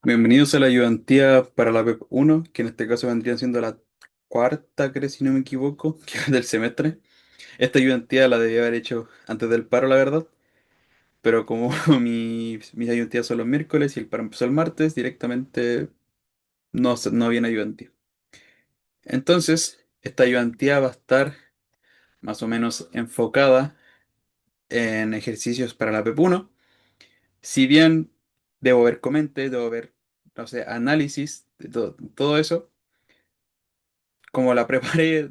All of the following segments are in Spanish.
Bienvenidos a la ayudantía para la PEP 1, que en este caso vendría siendo la cuarta, creo, si no me equivoco, que es del semestre. Esta ayudantía la debía haber hecho antes del paro, la verdad, pero como mis ayudantías son los miércoles y el paro empezó el martes, directamente no había una ayudantía. Entonces, esta ayudantía va a estar más o menos enfocada en ejercicios para la PEP 1. Si bien debo ver comente, debo ver, no sé, análisis de todo eso. Como la preparé,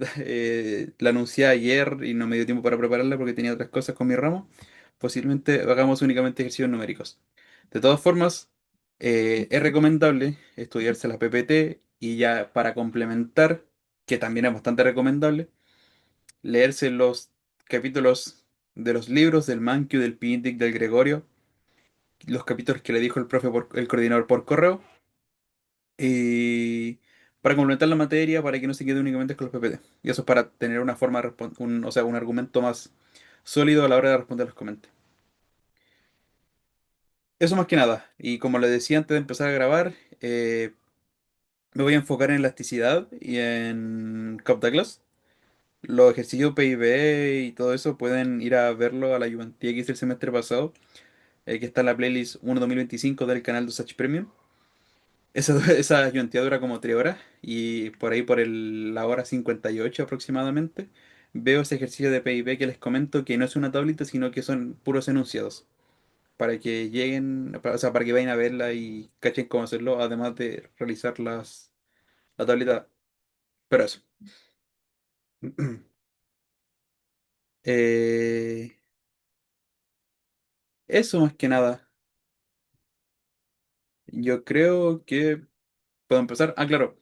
la anuncié ayer y no me dio tiempo para prepararla porque tenía otras cosas con mi ramo, posiblemente hagamos únicamente ejercicios numéricos. De todas formas, es recomendable estudiarse la PPT y ya para complementar, que también es bastante recomendable, leerse los capítulos de los libros del Manquio, del Pintic, del Gregorio, los capítulos que le dijo el profe el coordinador por correo y para complementar la materia, para que no se quede únicamente con los PPT. Y eso es para tener una forma de o sea, un argumento más sólido a la hora de responder los comentarios. Eso más que nada. Y como les decía antes de empezar a grabar, me voy a enfocar en elasticidad y en Cobb Douglas. Los ejercicios PIB y todo eso pueden ir a verlo a la ayudantía que hice el semestre pasado, que está en la playlist 1 2025 del canal de Usage Premium. Esa ayuntía dura como 3 horas y por ahí por la hora 58 aproximadamente veo ese ejercicio de PIB que les comento que no es una tablita sino que son puros enunciados para que lleguen, o sea, para que vayan a verla y cachen cómo hacerlo además de realizar la tablita. Pero eso. Eh, Eso más que nada. Yo creo que puedo empezar. Ah, claro.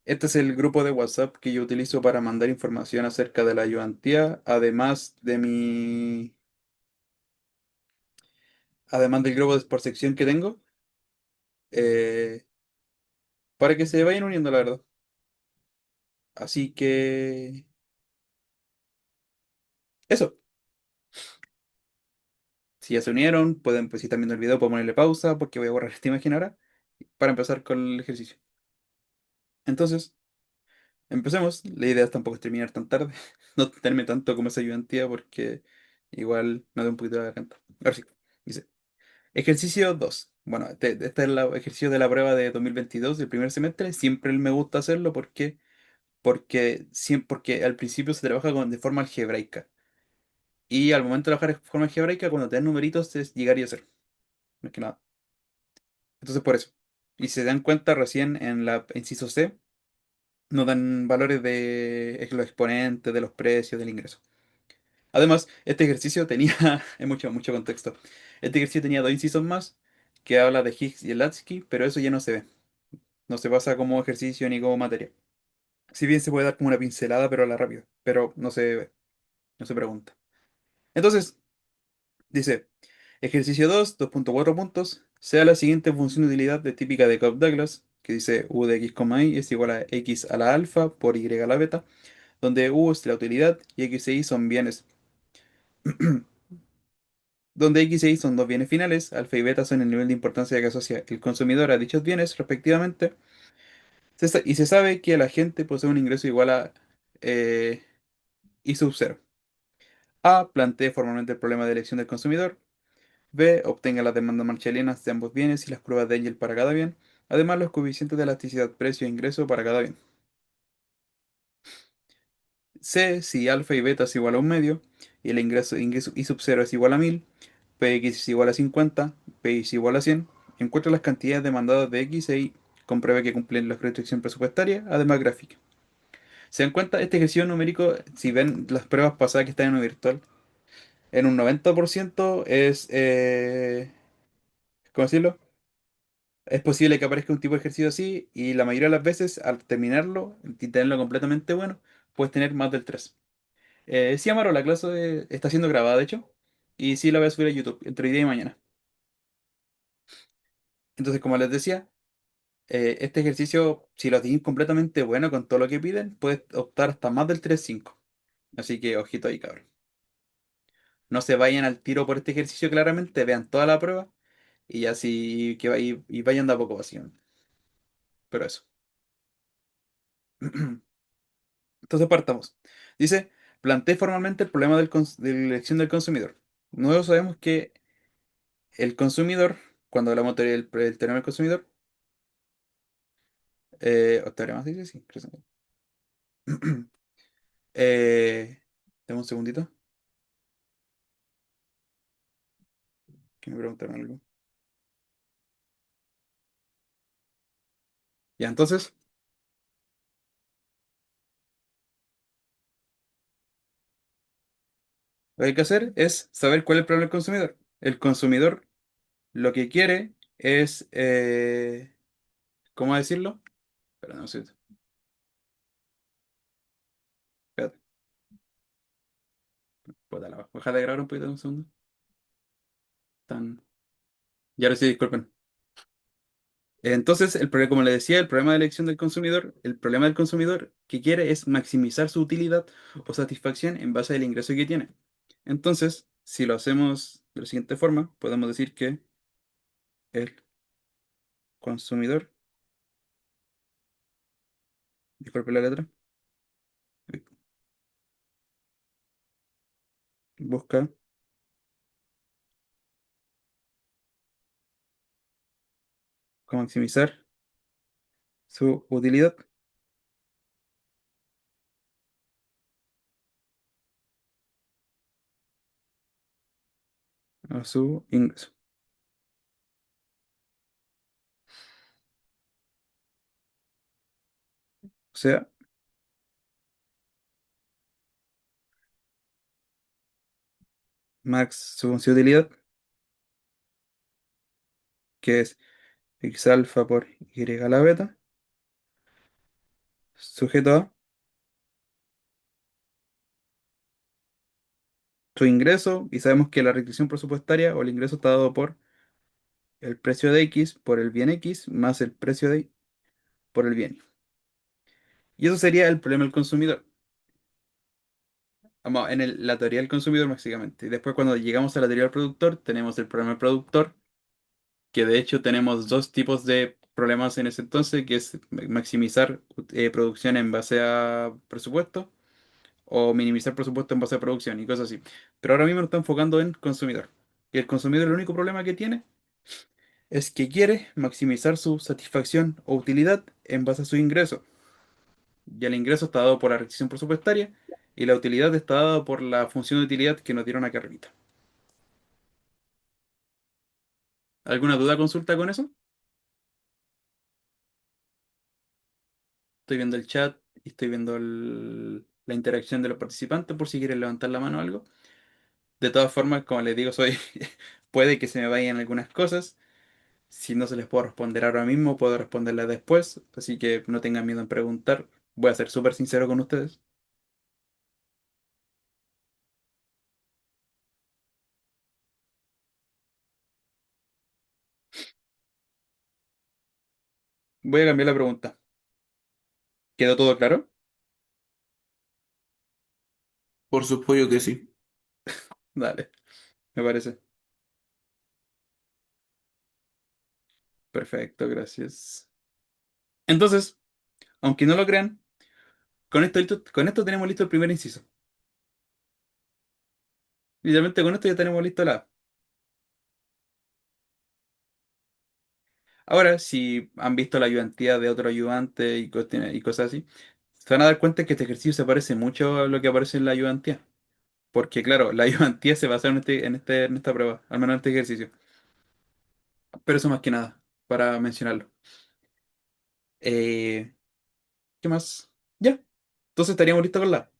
Este es el grupo de WhatsApp que yo utilizo para mandar información acerca de la ayudantía, además del grupo por sección que tengo, eh, para que se vayan uniendo, la verdad. Así que eso, si ya se unieron, pueden, pues si están viendo el video, puedo ponerle pausa porque voy a borrar esta imagen ahora para empezar con el ejercicio. Entonces, empecemos. La idea tampoco es terminar tan tarde, no tenerme tanto como esa ayudantía porque igual me da un poquito de garganta. Ahora sí, dice. Ejercicio 2. Bueno, este es el ejercicio de la prueba de 2022 del primer semestre. Siempre me gusta hacerlo porque al principio se trabaja de forma algebraica. Y al momento de trabajar de forma algebraica, cuando te dan numeritos, es llegar y hacer. No es que nada. Entonces, por eso. Y si se dan cuenta, recién en la inciso C, nos dan valores de los exponentes, de los precios, del ingreso. Además, este ejercicio tenía, en mucho contexto, este ejercicio tenía dos incisos más, que habla de Higgs y Lansky, pero eso ya no se ve. No se pasa como ejercicio ni como materia. Si bien se puede dar como una pincelada, pero a la rápida. Pero no se ve, no se pregunta. Entonces, dice, ejercicio 2, 2.4 puntos, sea la siguiente función de utilidad de típica de Cobb-Douglas, que dice u de x, y es igual a x a la alfa por y a la beta, donde u es la utilidad y x e y son bienes. Donde x e y son dos bienes finales, alfa y beta son el nivel de importancia que asocia el consumidor a dichos bienes, respectivamente. Y se sabe que la gente posee un ingreso igual a eh, y sub 0. A. Plantee formalmente el problema de elección del consumidor. B. Obtenga las demandas marshallianas de ambos bienes y las pruebas de Engel para cada bien. Además, los coeficientes de elasticidad precio-ingreso para cada bien. C. Si alfa y beta es igual a un medio y el ingreso y sub 0 es igual a 1000, Px es igual a 50, Py es igual a 100. Encuentra las cantidades demandadas de X e Y. Compruebe que cumplen la restricción presupuestaria, además gráfica. ¿Se dan cuenta? Este ejercicio numérico, si ven las pruebas pasadas que están en lo virtual, en un 90% ¿cómo decirlo? Es posible que aparezca un tipo de ejercicio así y la mayoría de las veces al terminarlo y tenerlo completamente bueno, puedes tener más del 3. Sí, Amaro, la clase está siendo grabada, de hecho, y sí la voy a subir a YouTube entre hoy día y mañana. Entonces, como les decía, este ejercicio, si lo tienes completamente bueno con todo lo que piden, puedes optar hasta más del 3,5. Así que ojito ahí, cabrón. No se vayan al tiro por este ejercicio claramente, vean toda la prueba y así que y vayan de a poco, básicamente. Pero eso. Entonces partamos. Dice, planteé formalmente el problema de la elección del consumidor. Luego sabemos que el consumidor, cuando hablamos del teorema del consumidor, o teorema, sí, sí, sí, creo que sí. Dame un segundito, que me preguntaron algo. Ya, entonces, lo que hay que hacer es saber cuál es el problema del consumidor. El consumidor lo que quiere es, ¿cómo decirlo? Espera, no sé, espérate, puta la baja de grabar un poquito, un segundo. Tan... Ya ahora sí, disculpen. Entonces, el problema, como le decía, el problema de elección del consumidor, el problema del consumidor que quiere es maximizar su utilidad o satisfacción en base al ingreso que tiene. Entonces, si lo hacemos de la siguiente forma, podemos decir que el consumidor, disculpe la letra, busca cómo maximizar su utilidad o su ingreso. O sea, su utilidad, que es x alfa por y a la beta, sujeto a su ingreso, y sabemos que la restricción presupuestaria o el ingreso está dado por el precio de X por el bien X más el precio de Y por el bien Y. Y eso sería el problema del consumidor. Vamos, en la teoría del consumidor, básicamente. Y después, cuando llegamos a la teoría del productor, tenemos el problema del productor, que de hecho tenemos dos tipos de problemas en ese entonces, que es maximizar producción en base a presupuesto o minimizar presupuesto en base a producción y cosas así. Pero ahora mismo nos está enfocando en consumidor. Y el consumidor, el único problema que tiene es que quiere maximizar su satisfacción o utilidad en base a su ingreso. Y el ingreso está dado por la restricción presupuestaria y la utilidad está dada por la función de utilidad que nos dieron acá arriba. ¿Alguna duda, consulta con eso? Estoy viendo el chat y estoy viendo la interacción de los participantes por si quieren levantar la mano o algo. De todas formas, como les digo, puede que se me vayan algunas cosas. Si no se les puedo responder ahora mismo, puedo responderles después. Así que no tengan miedo en preguntar. Voy a ser súper sincero con ustedes. Voy a cambiar la pregunta. ¿Quedó todo claro? Por supuesto que sí. Dale, me parece. Perfecto, gracias. Entonces, aunque no lo crean, con esto tenemos listo el primer inciso. Literalmente con esto ya tenemos listo la A. Ahora, si han visto la ayudantía de otro ayudante y cosas así, se van a dar cuenta que este ejercicio se parece mucho a lo que aparece en la ayudantía. Porque, claro, la ayudantía se basa en esta prueba, al menos en este ejercicio. Pero eso más que nada, para mencionarlo. Eh, ¿Qué más? Ya. Entonces estaríamos listos con la A.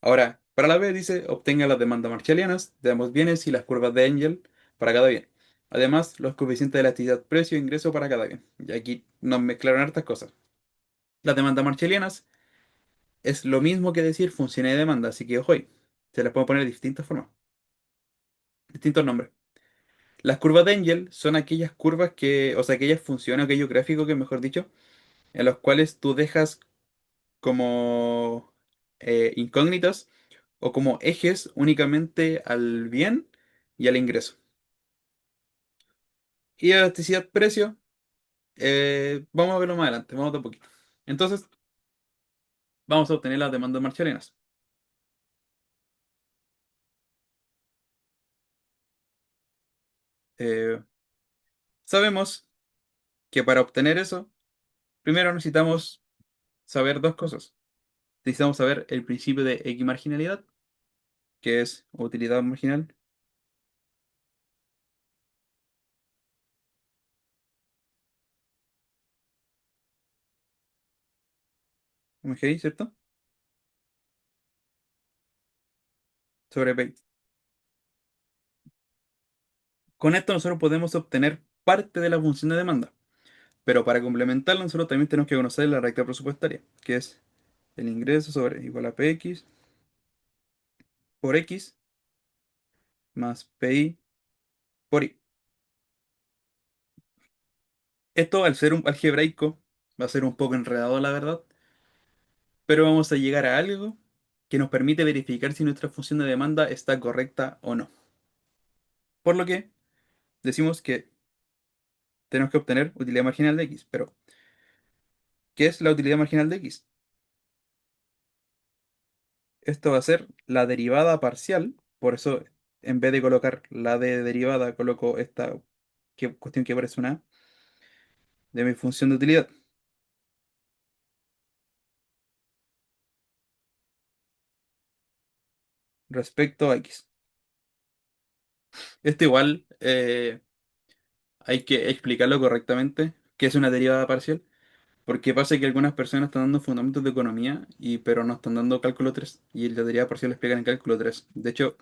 Ahora, para la B dice, obtenga las demandas marshallianas de ambos bienes y las curvas de Engel para cada bien. Además, los coeficientes de elasticidad precio-ingreso para cada bien. Y aquí nos mezclaron hartas cosas. Las demandas marshallianas es lo mismo que decir función de demanda, así que ojo ahí. Se les puede poner de distintas formas, distintos nombres. Las curvas de Engel son aquellas curvas que, o sea, aquellas funciones, aquellos gráficos que, mejor dicho, en los cuales tú dejas como incógnitas o como ejes únicamente al bien y al ingreso. Y elasticidad-precio, vamos a verlo más adelante, vamos de a poquito. Entonces, vamos a obtener las demandas marcianeras. Eh, Sabemos que para obtener eso, primero necesitamos saber dos cosas. Necesitamos saber el principio de equimarginalidad, que es utilidad marginal, MGI, ¿cierto? Sobre P. Con esto nosotros podemos obtener parte de la función de demanda, pero para complementarlo nosotros también tenemos que conocer la recta presupuestaria, que es el ingreso sobre igual a PX por X más PI por Y. Esto al ser un algebraico va a ser un poco enredado, la verdad, pero vamos a llegar a algo que nos permite verificar si nuestra función de demanda está correcta o no. Por lo que decimos que tenemos que obtener utilidad marginal de X, pero ¿qué es la utilidad marginal de X? Esto va a ser la derivada parcial, por eso en vez de colocar la de derivada, coloco esta cuestión que parece una A, de mi función de utilidad respecto a X. Esto igual hay que explicarlo correctamente, qué es una derivada parcial, porque pasa que algunas personas están dando fundamentos de economía, pero no están dando cálculo 3 y la derivada parcial la explican en cálculo 3. De hecho,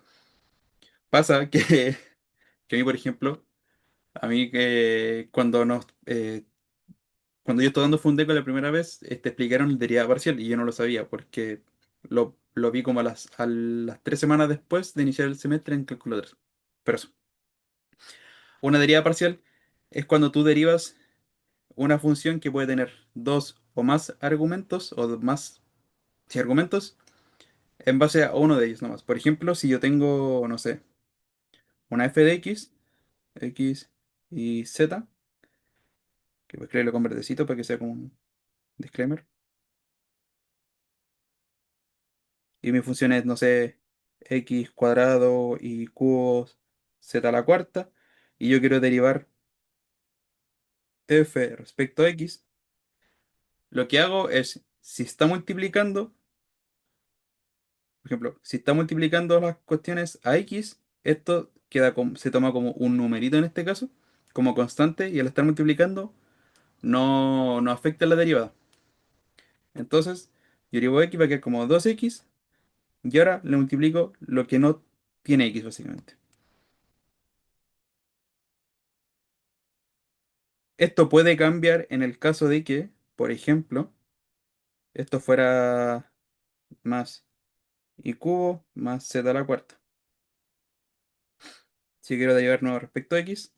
pasa que a mí, por ejemplo, a mí que cuando yo estaba dando Fundeco la primera vez, te explicaron el derivada parcial y yo no lo sabía porque lo vi como a las 3 semanas después de iniciar el semestre en cálculo 3. Pero eso, una derivada parcial es cuando tú derivas una función que puede tener dos o más argumentos o más sí, argumentos en base a uno de ellos nomás. Por ejemplo, si yo tengo, no sé, una f de x y z, que voy a escribirlo con verdecito para que sea como un disclaimer. Y mi función es, no sé, x cuadrado y cubos z a la cuarta. Y yo quiero derivar f respecto a x. Lo que hago es, si está multiplicando, por ejemplo, si está multiplicando las cuestiones a x, esto se toma como un numerito en este caso, como constante, y al estar multiplicando no afecta la derivada. Entonces, yo derivo x va a quedar como 2x, y ahora le multiplico lo que no tiene x, básicamente. Esto puede cambiar en el caso de que, por ejemplo, esto fuera más y cubo más z a la cuarta. Si quiero derivar nuevo respecto a x,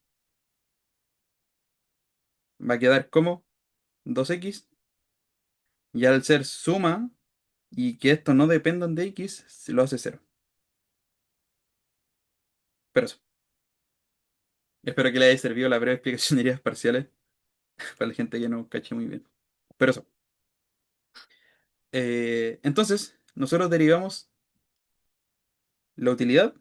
va a quedar como 2x, y al ser suma y que esto no dependan de x, se lo hace cero. Pero eso. Espero que le haya servido la breve explicación de ideas parciales para la gente que no cache muy bien. Pero eso. Entonces, nosotros derivamos la utilidad,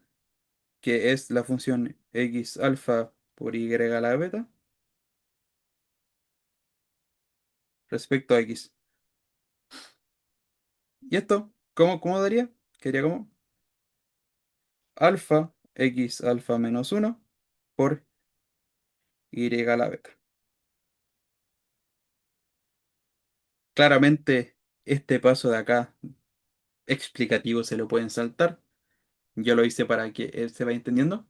que es la función x alfa por y a la beta, respecto a x. ¿Y esto? ¿Cómo daría? Quedaría como alfa x alfa menos uno por y a la beta. Claramente, este paso de acá explicativo se lo pueden saltar. Yo lo hice para que él se vaya entendiendo.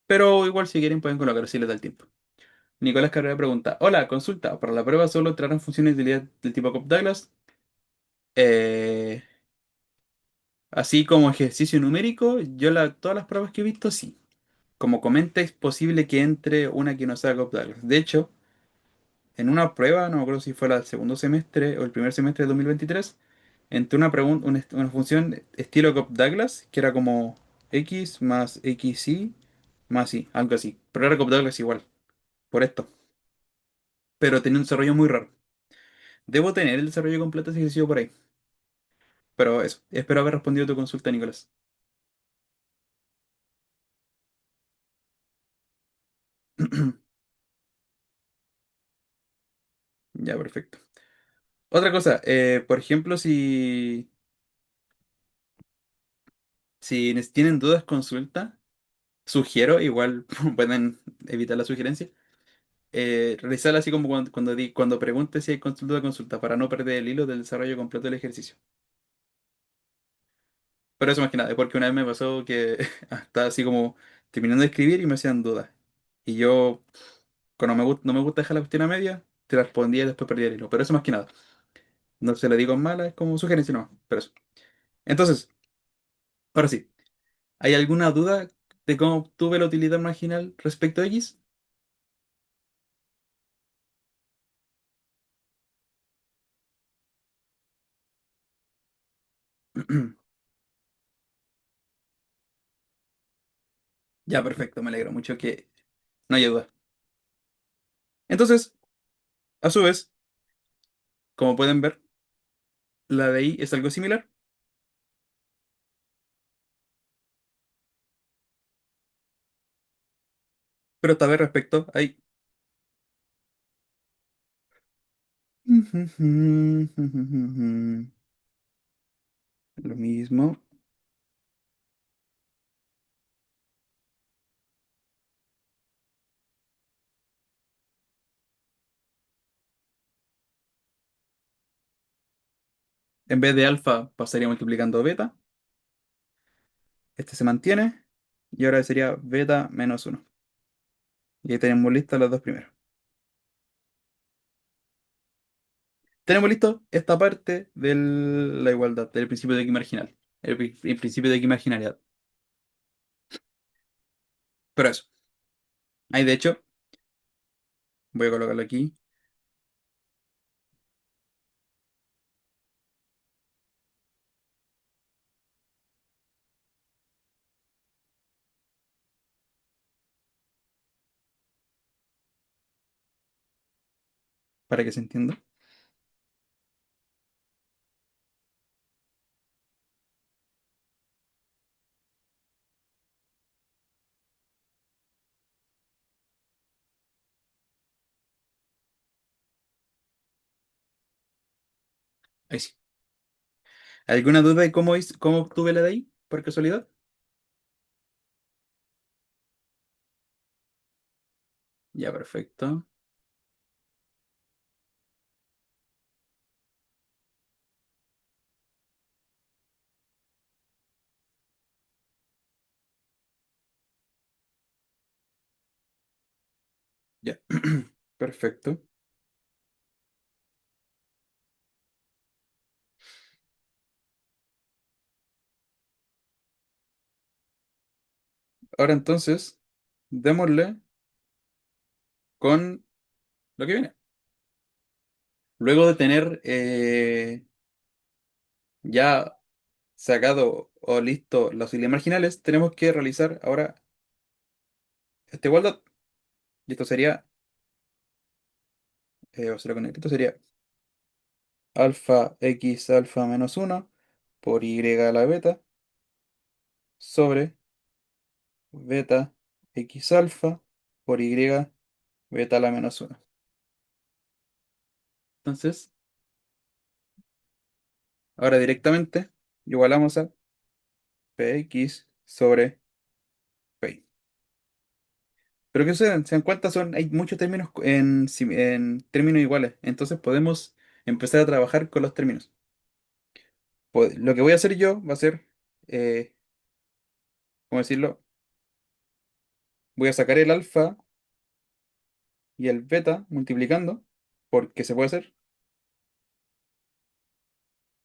Pero igual si quieren pueden colocarlo si les da el tiempo. Nicolás Carrera pregunta, hola, consulta, ¿para la prueba solo entrarán funciones de utilidad del tipo Cobb-Douglas? Eh, Así como ejercicio numérico, todas las pruebas que he visto, sí. Como comenta, es posible que entre una que no sea Cobb-Douglas. De hecho, en una prueba, no me acuerdo si fue la del segundo semestre o el primer semestre de 2023, entró una función estilo Cobb-Douglas, que era como x más xy más así, algo así. Pero era computador es igual, por esto. Pero tenía un desarrollo muy raro. Debo tener el desarrollo completo si sigo por ahí. Pero eso, espero haber respondido a tu consulta, Nicolás. Ya, perfecto. Otra cosa, por ejemplo, si tienen dudas, consulta, sugiero, igual pueden evitar la sugerencia, realizarla así como cuando pregunte si hay consulta, consulta, para no perder el hilo del desarrollo completo del ejercicio. Pero eso más que nada, porque una vez me pasó que estaba así como terminando de escribir y me hacían dudas. Y yo, cuando no me gusta dejar la cuestión a media, te la respondía y después perdía el hilo. Pero eso más que nada. No se lo digo en mala, es como sugerencia nomás. Pero eso. Entonces, ahora sí. ¿Hay alguna duda de cómo obtuve la utilidad marginal respecto a X? Ya, perfecto, me alegro mucho que no haya duda. Entonces, a su vez, como pueden ver, la de I es algo similar, pero esta vez respecto a I. Lo mismo. En vez de alfa pasaría multiplicando beta. Este se mantiene. Y ahora sería beta menos uno. Y ahí tenemos listas las dos primeras. Tenemos listo esta parte de la igualdad, del principio de X marginal. El principio de X marginalidad. Pero eso. Ahí de hecho, voy a colocarlo aquí para que se entienda. Ahí sí. ¿Alguna duda de cómo obtuve la de ahí? ¿Por casualidad? Ya, perfecto. Ya. Perfecto. Ahora entonces, démosle con lo que viene. Luego de tener ya sacado o listo las utilidades marginales, tenemos que realizar ahora esta igualdad. Y esto sería, o sea, con esto sería alfa x alfa menos uno por y a la beta sobre beta x alfa por y beta a la menos uno. Entonces, ahora directamente igualamos a px sobre p. Pero que se dan cuenta, hay muchos términos en términos iguales. Entonces podemos empezar a trabajar con los términos. Lo que voy a hacer yo va a ser, eh, ¿cómo decirlo? Voy a sacar el alfa y el beta multiplicando, porque se puede hacer.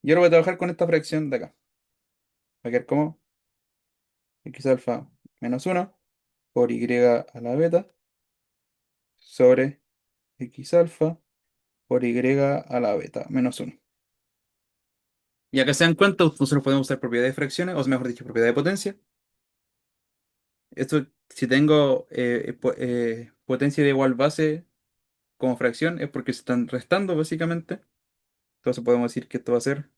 Y ahora voy a trabajar con esta fracción de acá. Va a quedar como x alfa menos uno por y a la beta sobre x alfa por y a la beta menos uno. Y acá se dan cuenta, nosotros podemos usar propiedades de fracciones, o mejor dicho, propiedad de potencia. Esto Si tengo potencia de igual base como fracción, es porque se están restando, básicamente. Entonces podemos decir que esto va a ser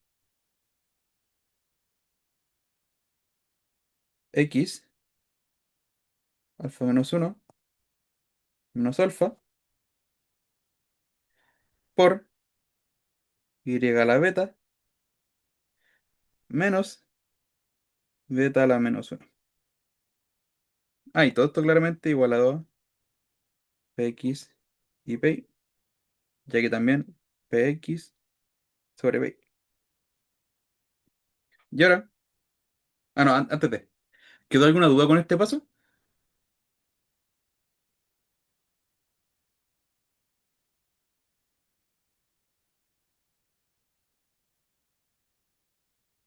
x, alfa menos uno menos alfa, por y a la beta, menos beta a la menos uno. Ah, y todo esto claramente igual a 2 px y pi, ya que también px sobre pi. Y ahora, no, antes de, ¿quedó alguna duda con este paso?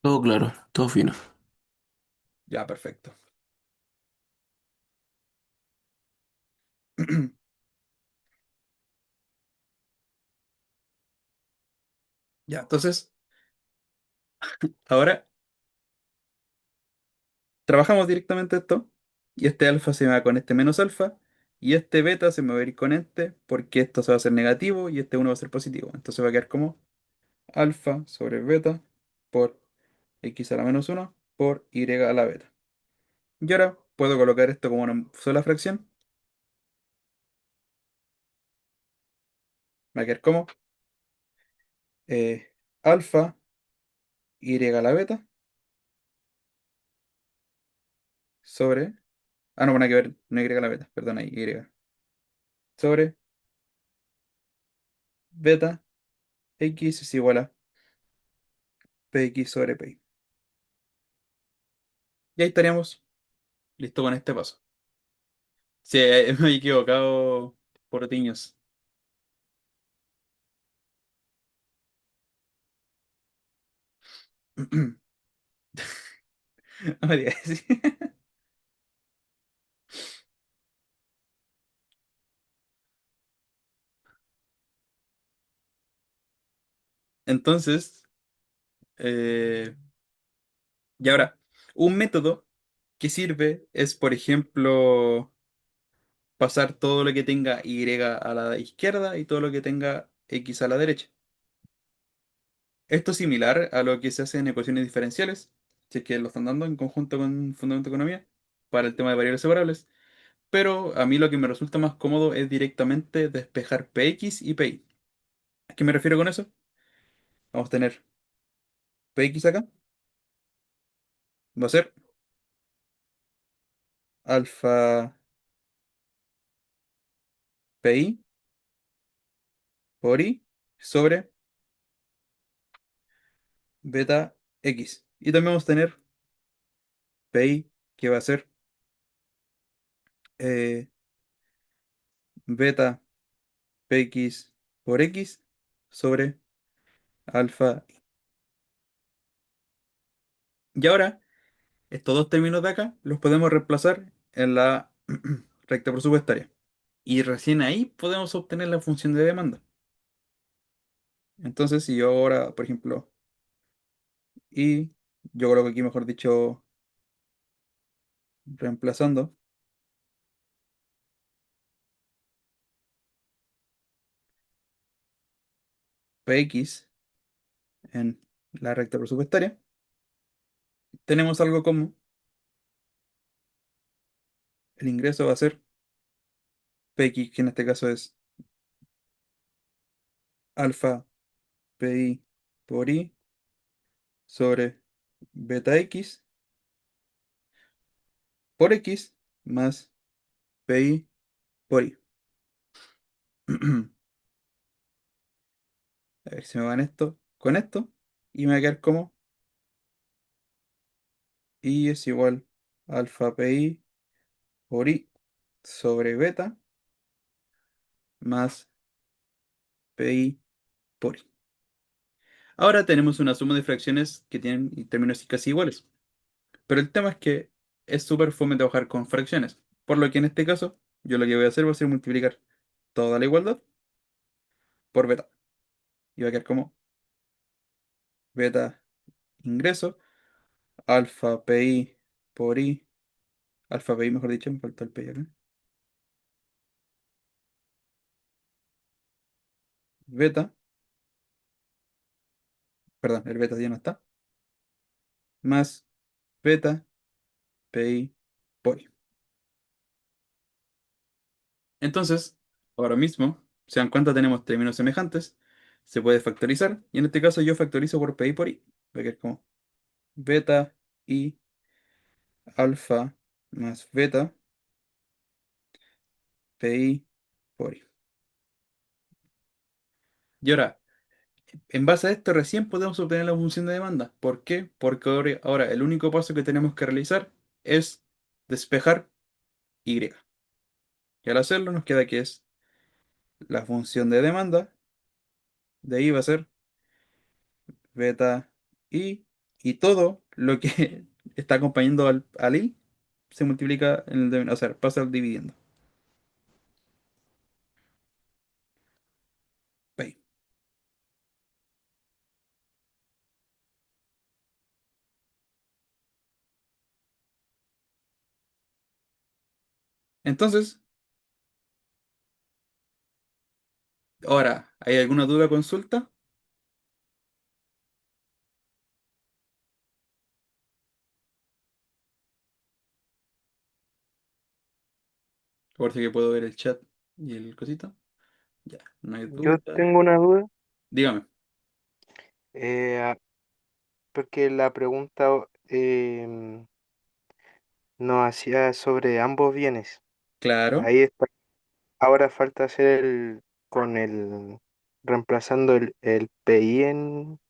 Todo claro, todo fino. Ya, perfecto. Ya, entonces, ahora trabajamos directamente esto, y este alfa se me va con este menos alfa, y este beta se me va a ir con este, porque esto se va a hacer negativo y este uno va a ser positivo. Entonces va a quedar como alfa sobre beta por x a la menos uno por y a la beta. Y ahora puedo colocar esto como una sola fracción, va a quedar como alfa y a la beta sobre... Ah, no, van a que ver, no y a la beta, perdón, ahí, y sobre beta x es igual a px sobre pi. Y ahí estaríamos listo con este paso. Sí, me he equivocado por tiños. No me digas así. Entonces, eh, y ahora, un método que sirve es, por ejemplo, pasar todo lo que tenga y a la izquierda y todo lo que tenga x a la derecha. Esto es similar a lo que se hace en ecuaciones diferenciales, si es que lo están dando en conjunto con Fundamento de Economía, para el tema de variables separables. Pero a mí lo que me resulta más cómodo es directamente despejar px y pi. ¿A qué me refiero con eso? Vamos a tener px acá, va a ser alfa pi por i sobre beta x. Y también vamos a tener pi que va a ser eh, beta px por x sobre alfa. Y ahora, estos dos términos de acá los podemos reemplazar en la recta presupuestaria. Y recién ahí podemos obtener la función de demanda. Entonces, si yo ahora, por ejemplo, y yo creo que aquí, mejor dicho, reemplazando px en la recta presupuestaria, tenemos algo como el ingreso va a ser px, que en este caso es alfa pi por i sobre beta x por x más pi por i. A ver si me van esto con esto y me va a quedar como i es igual a alfa pi por i sobre beta más pi por i. Ahora tenemos una suma de fracciones que tienen términos casi iguales. Pero el tema es que es súper fome trabajar con fracciones. Por lo que en este caso, yo lo que voy a hacer va a ser multiplicar toda la igualdad por beta. Y va a quedar como beta ingreso alfa pi por i Alfa PI, mejor dicho, me faltó el PI acá. Beta, perdón, el beta ya no está. Más beta PI POI. Entonces, ahora mismo, se dan cuenta, tenemos términos semejantes. Se puede factorizar. Y en este caso yo factorizo por PI por I. Porque es como beta I alfa más beta PI por I. Y ahora, en base a esto recién podemos obtener la función de demanda. ¿Por qué? Porque ahora el único paso que tenemos que realizar es despejar Y. Y al hacerlo nos queda que es la función de demanda de I va a ser beta I y todo lo que está acompañando al I se multiplica en o sea, pasa dividiendo. Pi. Entonces, ahora, ¿hay alguna duda o consulta? Por si que puedo ver el chat y el cosito. Ya, no hay Yo duda. tengo una duda, Dígame. ah, porque la pregunta nos hacía sobre ambos bienes. Claro. Ahí está. Ahora falta hacer con el, reemplazando el PI en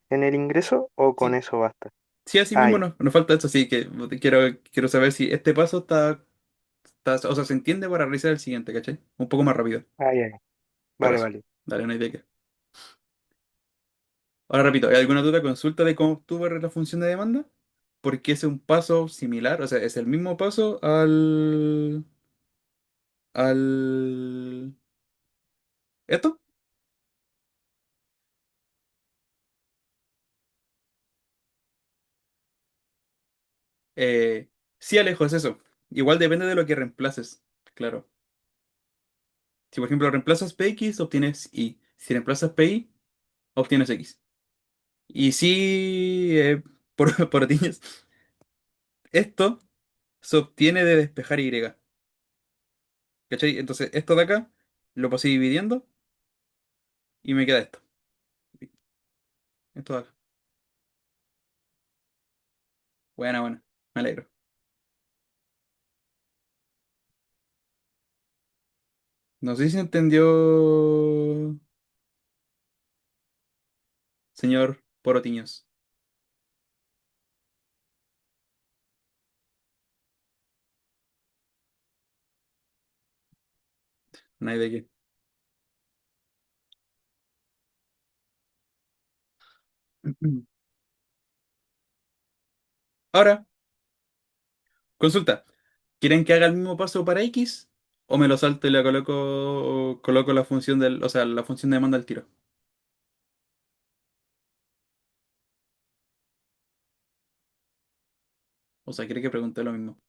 el ingreso o con Sí, eso basta. sí, así Ah, mismo ya, nos falta esto, sí, que quiero saber si este paso o sea, se entiende para realizar el siguiente, ¿cachai? Un poco más rápido. ya. Por Vale, eso. vale. Dale una idea que. Ahora repito, ¿hay alguna duda? Consulta de cómo obtuve la función de demanda. Porque es un paso similar, o sea, es el mismo paso al... ¿Esto? Sí, Alejo, es eso. Igual depende de lo que reemplaces, claro. Si por ejemplo reemplazas PX, obtienes Y. Si reemplazas PI, obtienes X. Y sí, por tiños, esto se obtiene de despejar Y. ¿Cachai? Entonces, esto de acá lo pasé dividiendo y me queda esto. Esto de acá. Buena, buena. Me alegro. No sé si se entendió, señor Porotiños. Nadie de qué. Ahora, consulta. ¿Quieren que haga el mismo paso para X? ¿O me lo salto y le coloco la función o sea, la función de demanda al tiro? O sea, quiere que pregunte lo mismo.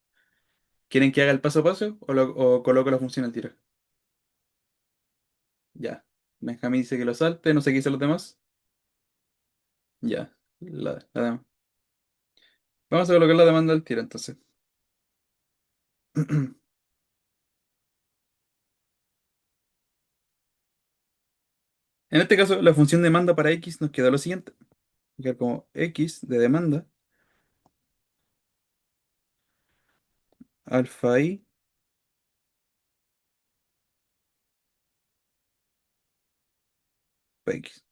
¿Quieren que haga el paso a paso o coloco la función al tiro? Ya. Benjamín dice que lo salte, no sé qué dicen los demás. Ya. La Vamos a colocar la demanda al tiro entonces. En este caso, la función demanda para X nos queda lo siguiente. Queda como X de demanda, alfa I para X.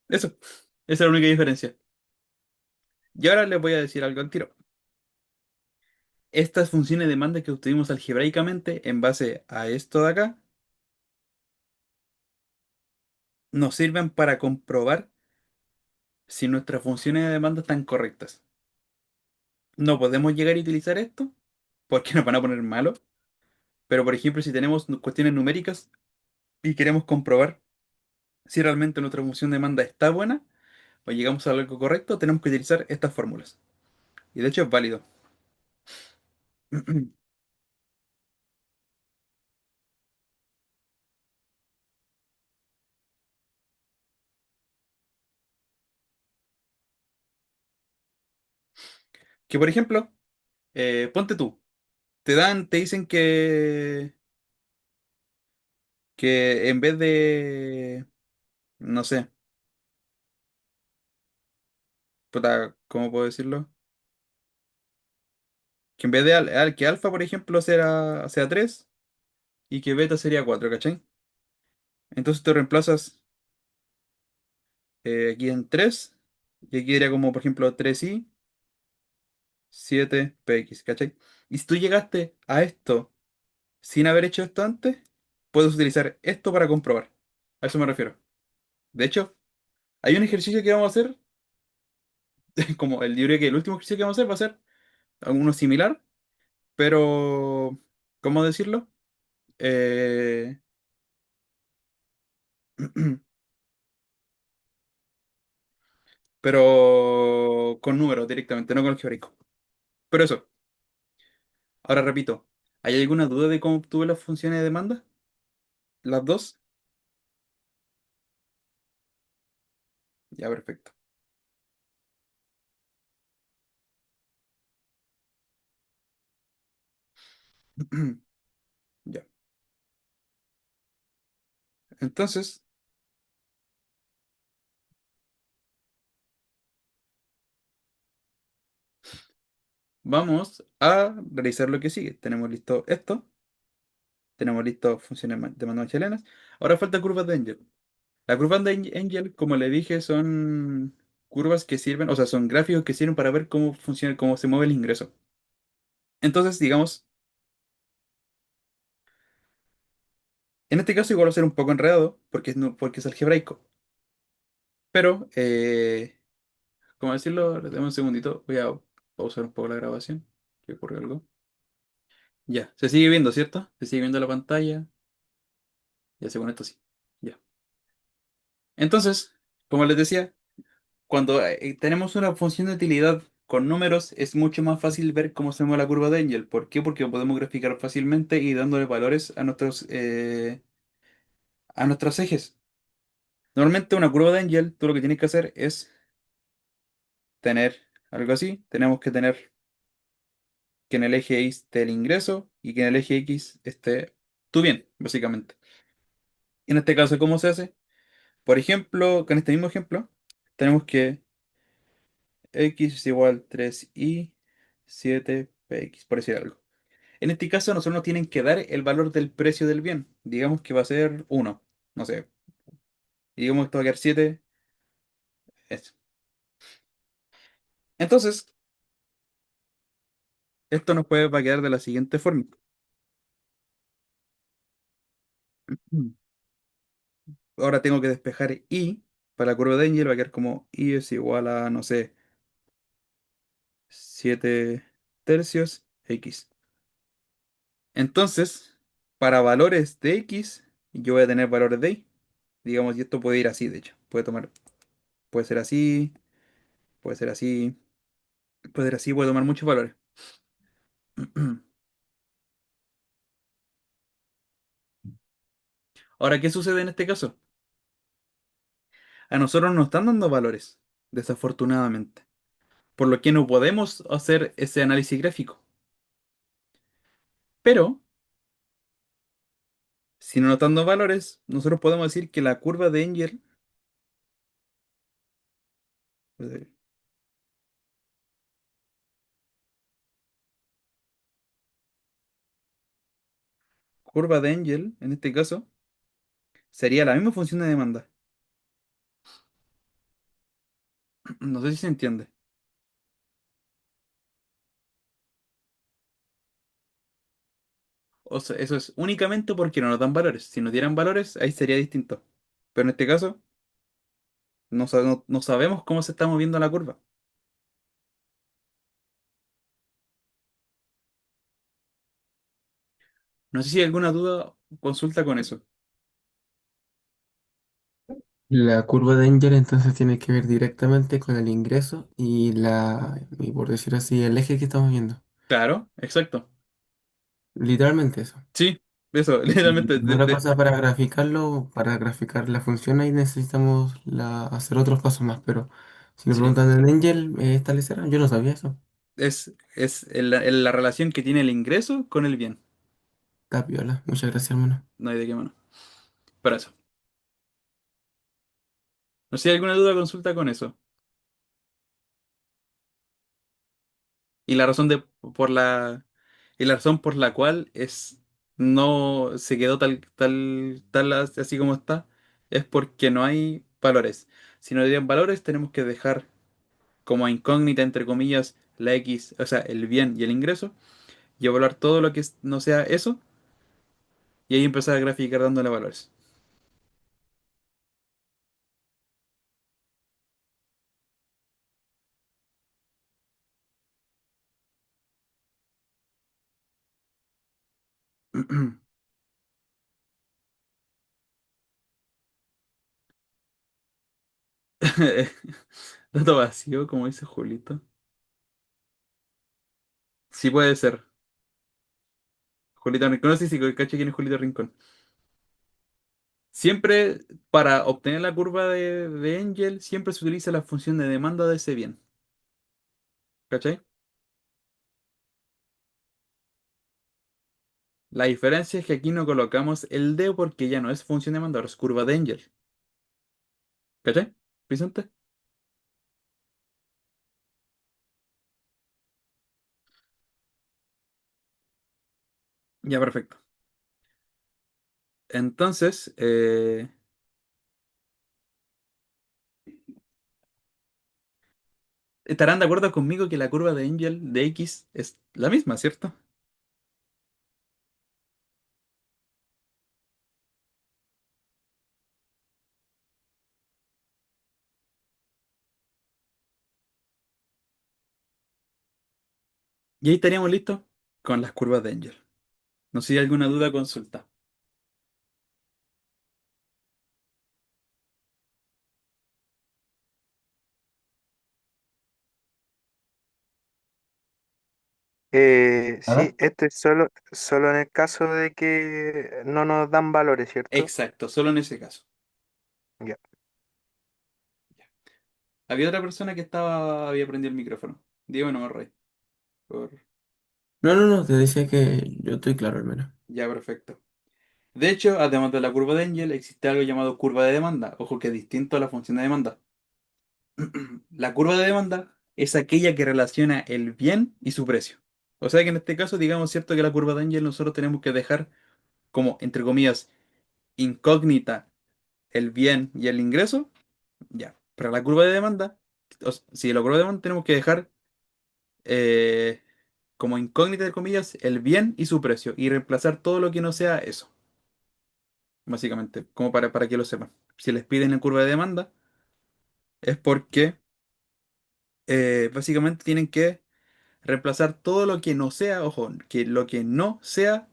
Eso. Esa es la única diferencia. Y ahora les voy a decir algo al tiro. Estas funciones de demanda que obtuvimos algebraicamente en base a esto de acá nos sirven para comprobar si nuestras funciones de demanda están correctas. No podemos llegar a utilizar esto porque nos van a poner malos, pero por ejemplo, si tenemos cuestiones numéricas y queremos comprobar si realmente nuestra función de demanda está buena o llegamos a algo correcto, tenemos que utilizar estas fórmulas. Y de hecho es válido. Que por ejemplo, ponte tú, te dicen que en vez de, no sé, puta, ¿cómo puedo decirlo? Que en vez de que alfa, por ejemplo, sea 3 y que beta sería 4, ¿cachai? Entonces te reemplazas aquí en 3 y aquí era como, por ejemplo, 3i 7px, ¿cachai? Y si tú llegaste a esto sin haber hecho esto antes, puedes utilizar esto para comprobar. A eso me refiero. De hecho, hay un ejercicio que vamos a hacer, como el libro que el último ejercicio que vamos a hacer va a ser uno similar, pero, ¿cómo decirlo? Eh, pero con números directamente, no con algebraico. Pero eso, ahora repito, ¿hay alguna duda de cómo obtuve las funciones de demanda? ¿Las dos? Ya, perfecto. Ya. Entonces, vamos a realizar lo que sigue. Tenemos listo esto, tenemos listo funciones de manual chilenas. Ahora falta curvas de Angel. Las curvas de Angel, como le dije, son curvas que sirven, o sea, son gráficos que sirven para ver cómo funciona, cómo se mueve el ingreso. Entonces, digamos, en este caso igual va a ser un poco enredado, porque porque es algebraico. Pero, ¿cómo decirlo? Dame un segundito, voy a pausar un poco la grabación, que ocurre algo. Ya, se sigue viendo, ¿cierto? Se sigue viendo la pantalla. Ya según esto sí. Ya. Entonces, como les decía, cuando tenemos una función de utilidad con números, es mucho más fácil ver cómo se mueve la curva de Engel. ¿Por qué? Porque podemos graficar fácilmente y dándole valores a nuestros ejes. Normalmente una curva de Engel, tú lo que tienes que hacer es tener algo así. Tenemos que tener que en el eje Y esté el ingreso y que en el eje X esté tu bien, básicamente. En este caso, ¿cómo se hace? Por ejemplo, con este mismo ejemplo, tenemos que x es igual 3i 7px, por decir algo. En este caso, nosotros nos tienen que dar el valor del precio del bien. Digamos que va a ser 1. No sé. Y digamos que esto va a quedar 7. Eso. Entonces, esto va a quedar de la siguiente forma. Ahora tengo que despejar y para la curva de Engel va a quedar como y es igual a, no sé, 7 tercios x. Entonces, para valores de x, yo voy a tener valores de y. Digamos, y esto puede ir así, de hecho. Puede ser así, puede ser así, puede ser así, puede tomar muchos valores. Ahora, ¿qué sucede en este caso? A nosotros nos están dando valores, desafortunadamente, por lo que no podemos hacer ese análisis gráfico. Pero, si no nos están dando valores, nosotros podemos decir que la curva de Engel, eh, curva de Engel, en este caso, sería la misma función de demanda. No sé si se entiende. O sea, eso es únicamente porque no nos dan valores. Si nos dieran valores, ahí sería distinto. Pero en este caso, no sabemos cómo se está moviendo la curva. No sé si hay alguna duda, consulta con eso. La curva de Engel entonces tiene que ver directamente con el ingreso y por decir así, el eje que estamos viendo. Claro, exacto. Literalmente eso. Sí, eso, Y literalmente. otra cosa para graficarlo, para graficar la función ahí necesitamos hacer otros pasos más, pero si me Sí, preguntan en Angel, establecer, yo no sabía eso. es la relación que tiene el ingreso con el bien. Está piola, muchas gracias, hermano. No hay de qué mano. Pero eso. No sé si hay alguna duda, consulta con eso. Y la razón por la, y la razón por la cual no se quedó tal así como está, es porque no hay valores. Si no hayan valores, tenemos que dejar como incógnita, entre comillas, la X, o sea, el bien y el ingreso, y evaluar todo lo que no sea eso, y ahí empezar a graficar dándole valores. Dato vacío, como dice Julito. Sí puede ser. Julito Rincón, no sé si caché quién es Julito Rincón. Siempre, para obtener la curva de Engel, siempre se utiliza la función de demanda de ese bien. ¿Cachai? La diferencia es que aquí no colocamos el D porque ya no es función de demanda, ahora es curva de Engel. ¿Cachai? ¿Vicente? Ya, perfecto. Entonces, estarán de acuerdo conmigo que la curva de Engel de X es la misma, ¿cierto? Y ahí estaríamos listos con las curvas de Engel. No sé si hay alguna duda, consulta. Sí, ¿Nada? esto es solo en el caso de que no nos dan valores, ¿cierto? Exacto, solo en ese caso. Ya. Había otra persona que había prendido el micrófono. Diego no me rey. Por... No, te decía que yo estoy claro, hermano. Ya, perfecto. De hecho, además de la curva de Engel, existe algo llamado curva de demanda. Ojo que es distinto a la función de demanda. La curva de demanda es aquella que relaciona el bien y su precio. O sea que en este caso, digamos, cierto que la curva de Engel nosotros tenemos que dejar como, entre comillas, incógnita el bien y el ingreso. Ya. Pero la curva de demanda, si la curva de demanda tenemos que dejar eh, como incógnita, entre comillas, el bien y su precio y reemplazar todo lo que no sea eso. Básicamente, como para que lo sepan. Si les piden en curva de demanda, es porque básicamente tienen que reemplazar todo lo que no sea, ojo, que lo que no sea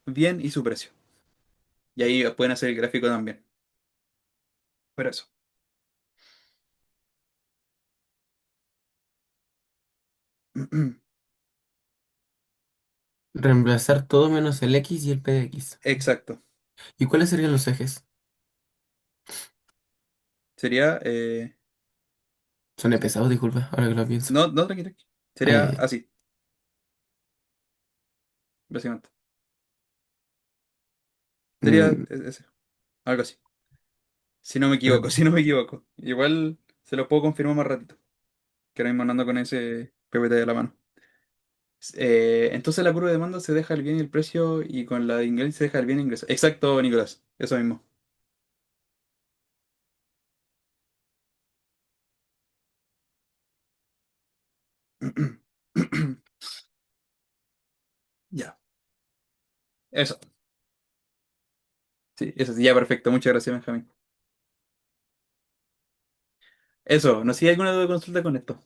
bien y su precio. Y ahí pueden hacer el gráfico también. Pero eso. Reemplazar todo menos el X y el P de X. Exacto. ¿Y cuáles serían los ejes? Sería, Son pesados, disculpa, ahora que lo pienso. no, no, tranquilo. Sería Eh, así, básicamente. Sería mm, ese, algo así. Si no me equivoco, pero- si no me equivoco. Igual se lo puedo confirmar más ratito. Que ahora mismo ando con ese PPT de la mano. Entonces la curva de demanda se deja el bien y el precio y con la de ingreso se deja el bien e ingreso. Exacto, Nicolás. Eso mismo. Ya. Eso. Sí, eso sí, ya perfecto. Muchas gracias, Benjamín. Eso, no sé si hay alguna duda de consulta con esto.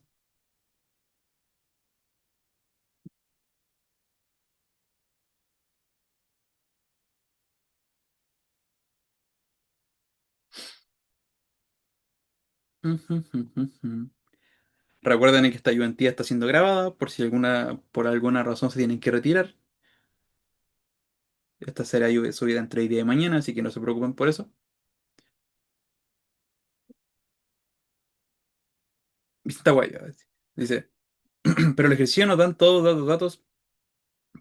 Recuerden que esta ayudantía está siendo grabada por si por alguna razón se tienen que retirar. Esta será subida entre hoy día y mañana, así que no se preocupen por eso. Está guay. Dice, pero el ejercicio nos dan todos los datos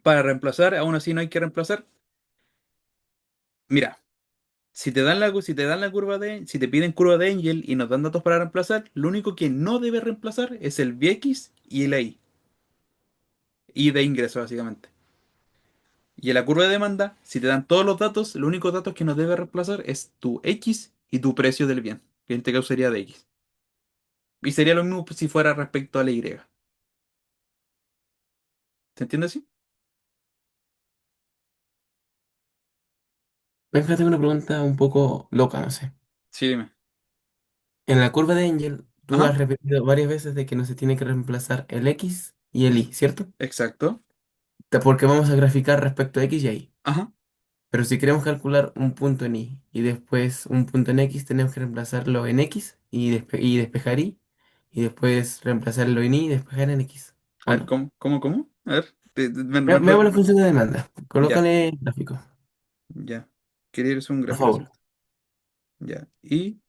para reemplazar, aún así no hay que reemplazar. Mira, si te dan la curva si te piden curva de Engel y nos dan datos para reemplazar, lo único que no debe reemplazar es el Vx y el Y. Y de ingreso, básicamente. Y en la curva de demanda, si te dan todos los datos, los únicos datos que no debe reemplazar es tu X y tu precio del bien, que en este caso sería de X. Y sería lo mismo si fuera respecto a la Y. ¿Se entiende así? Venga, tengo una pregunta un poco loca, no sé. Sí, dime. En la curva de Engel, tú Ajá, has repetido varias veces de que no se tiene que reemplazar el X y el Y, ¿cierto? exacto. Porque vamos a graficar respecto a X y a Y. Ajá. Pero si queremos calcular un punto en Y y después un punto en X, tenemos que reemplazarlo en X y despejar Y. Y después reemplazarlo en Y y despejar en X. A ¿O ver, no? ¿cómo? A ver, Veamos la función de demanda. ya, Colócale el gráfico, ya. Querer un por gráfico, favor. ¿cierto? Ya. Y,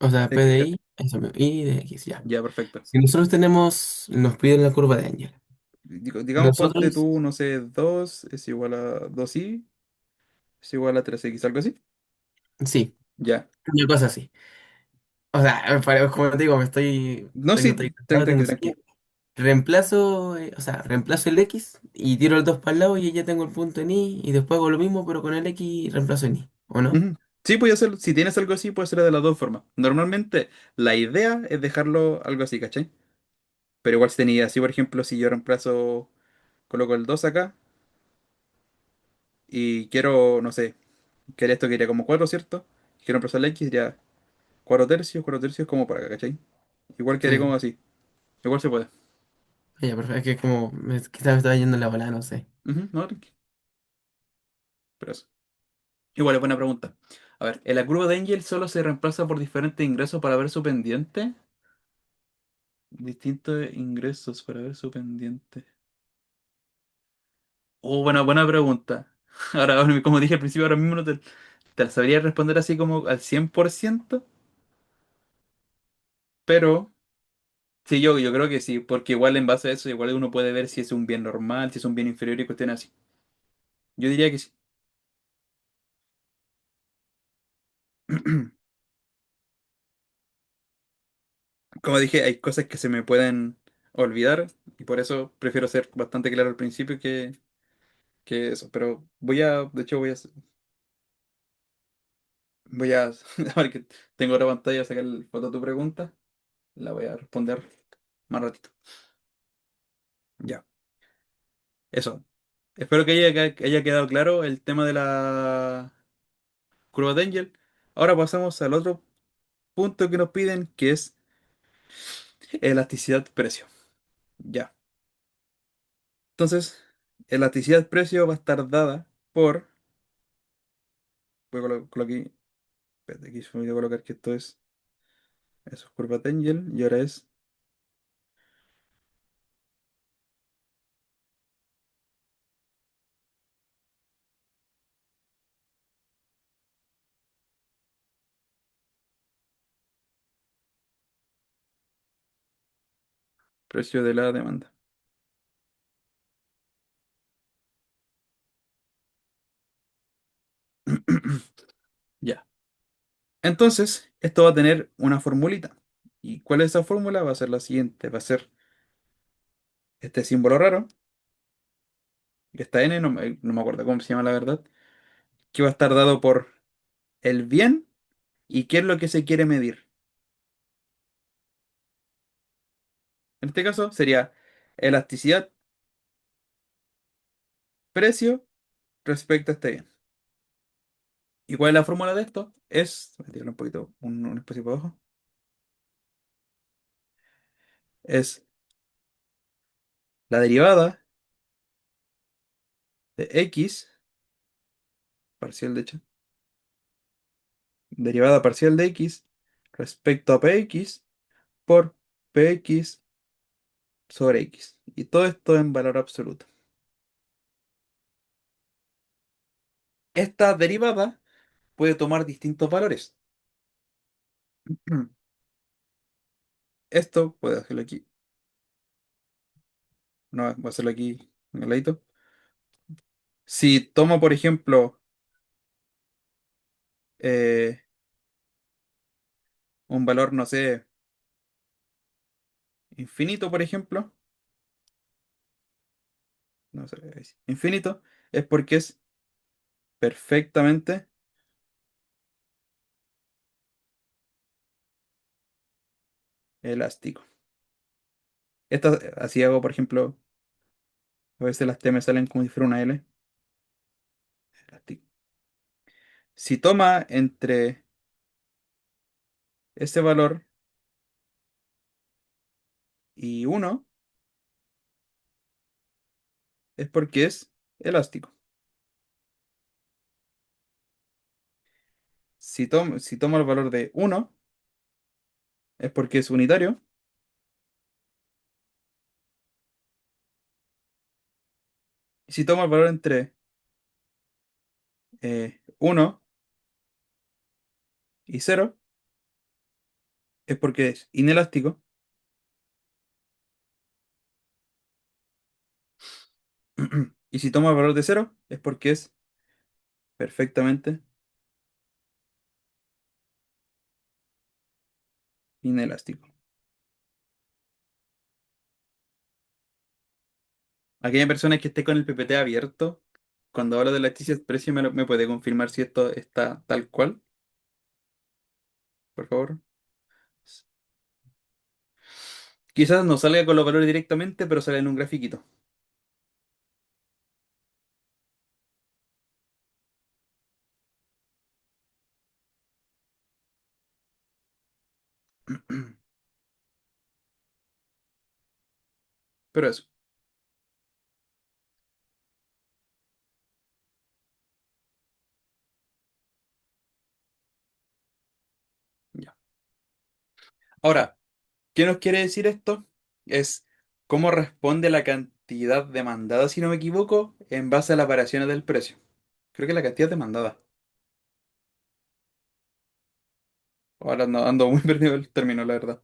O sea, P X, de ya, Y, eso mismo, Y de X, ya. ya, perfecto. Si nosotros tenemos, nos piden la curva de Engel. Digamos, ponte Nosotros, tú, no sé, 2 es igual a 2i es igual a 3x, algo así. sí, Ya. una cosa así. O sea, como te digo, No, sí, estoy cansado, tengo tranqui. sueño. Reemplazo, o sea, reemplazo el X y tiro el 2 para el lado y ya tengo el punto en Y y después hago lo mismo pero con el X y reemplazo en Y, ¿o no? Ujú. Sí, puede ser, si tienes algo así, puede ser de las dos formas. Normalmente la idea es dejarlo algo así, ¿cachai? Pero igual si tenía así, por ejemplo, si yo reemplazo, coloco el 2 acá y quiero, no sé, que esto quería como 4, ¿cierto? Quiero reemplazar el X, ya 4 tercios como para acá, ¿cachai? Igual quedaría Sí, como así. Igual se puede. ya, perfecto, es que como quizás me estaba yendo la bola, no sé. Ujú, no, tranqui, pero eso. Igual es buena pregunta. A ver, ¿en la curva de Angel solo se reemplaza por diferentes ingresos para ver su pendiente? Distintos ingresos para ver su pendiente. Oh, buena pregunta. Ahora, como dije al principio, ahora mismo no te la sabría responder así como al 100%, pero sí, yo creo que sí, porque igual en base a eso, igual uno puede ver si es un bien normal, si es un bien inferior y cuestiones así. Yo diría que sí. Como dije, hay cosas que se me pueden olvidar y por eso prefiero ser bastante claro al principio que eso. Pero de hecho voy a, a ver que tengo otra pantalla, sacar la foto de tu pregunta, la voy a responder más ratito. Ya, eso. Espero que haya quedado claro el tema de la curva de Angel. Ahora pasamos al otro punto que nos piden, que es elasticidad-precio. Ya. Entonces, elasticidad-precio va a estar dada por... Voy a aquí. Espérate, aquí se me olvidó colocar que esto es... Eso es curva de Angel y ahora es precio de la demanda. Ya. Entonces, esto va a tener una formulita. ¿Y cuál es esa fórmula? Va a ser la siguiente. Va a ser este símbolo raro, que está N, no me acuerdo cómo se llama la verdad, que va a estar dado por el bien y qué es lo que se quiere medir. En este caso sería elasticidad, precio respecto a este bien. ¿Y cuál es la fórmula de esto? Voy a tirarle un poquito, un espacio para abajo. Es la derivada de x, parcial de hecho, derivada parcial de x respecto a px por px sobre x. Y todo esto en valor absoluto. esta derivada puede tomar distintos valores. Esto puede hacerlo aquí. No, voy a hacerlo aquí en el ladito. Si tomo, por ejemplo, eh, un valor, no sé, infinito, por ejemplo, no sé, infinito, es porque es perfectamente elástico. Esta, así hago, por ejemplo, a veces las T me salen como si fuera una L. Elástico. Si toma entre ese valor y uno es porque es elástico. Si toma el valor de uno es porque es unitario. Y si toma el valor entre 1 y cero es porque es inelástico. Y si toma el valor de cero es porque es perfectamente inelástico. Aquella persona que esté con el PPT abierto, cuando hablo de la elasticidad expresión, me puede confirmar si esto está tal cual, por favor. Quizás no salga con los valores directamente, pero sale en un grafiquito. Pero eso, ya. Ahora, ¿qué nos quiere decir esto? Es cómo responde la cantidad demandada, si no me equivoco, en base a las variaciones del precio. Creo que la cantidad demandada. Ahora ando muy perdido el término, la verdad.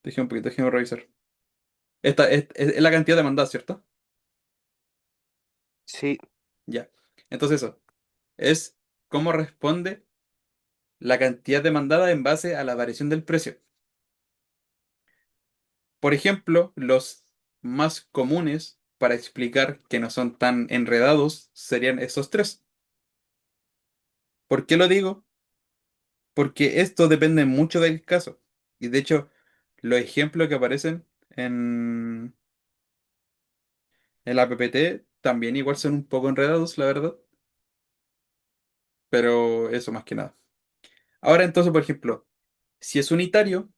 Dejé un poquito, déjeme revisar. Esta es la cantidad demandada, ¿cierto? Sí, Ya. Entonces eso, es cómo responde la cantidad demandada en base a la variación del precio. Por ejemplo, los más comunes para explicar que no son tan enredados serían esos tres. ¿Por qué lo digo? Porque esto depende mucho del caso. Y de hecho, los ejemplos que aparecen en la PPT también igual son un poco enredados, la verdad. Pero eso más que nada. Ahora entonces, por ejemplo, si es unitario,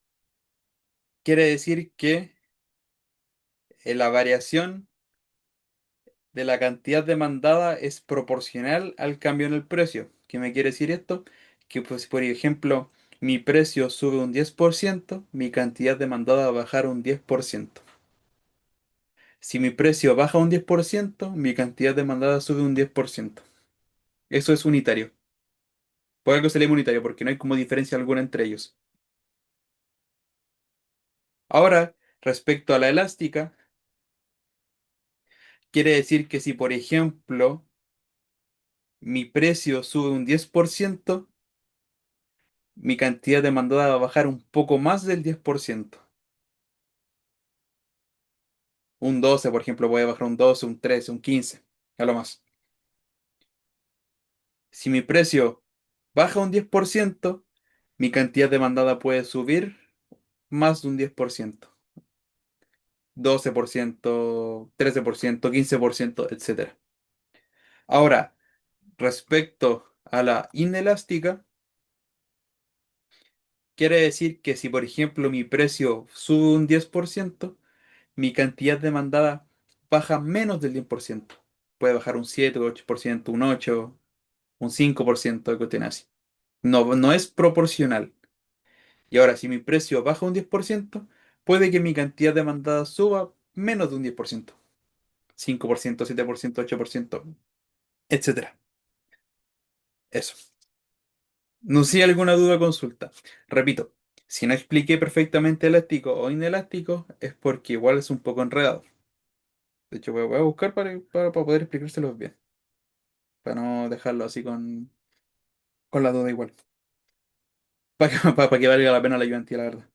quiere decir que la variación de la cantidad demandada es proporcional al cambio en el precio. ¿Qué me quiere decir esto? Que pues, por ejemplo, mi precio sube un 10%, mi cantidad demandada va a bajar un 10%. Si mi precio baja un 10%, mi cantidad demandada sube un 10%. Eso es unitario. Por algo se llama unitario, porque no hay como diferencia alguna entre ellos. Ahora, respecto a la elástica, quiere decir que si, por ejemplo, mi precio sube un 10%, mi cantidad demandada va a bajar un poco más del 10%. Un 12, por ejemplo, puede bajar un 12, un 13, un 15, a lo más. Si mi precio baja un 10%, mi cantidad demandada puede subir más de un 10%. 12%, 13%, 15%, etcétera. Ahora, respecto a la inelástica, quiere decir que si, por ejemplo, mi precio sube un 10%, mi cantidad demandada baja menos del 10%. Puede bajar un 7, 8%, un 8, un 5% de cuestión así. No, no es proporcional. Y ahora, si mi precio baja un 10%, puede que mi cantidad demandada suba menos de un 10%. 5%, 7%, 8%, etcétera. Eso. No sé si hay alguna duda, consulta. Repito, si no expliqué perfectamente elástico o inelástico, es porque igual es un poco enredado. De hecho, voy a buscar para poder explicárselos bien, para no dejarlo así con la duda igual. Para que, para que valga la pena la ayudantía, la verdad.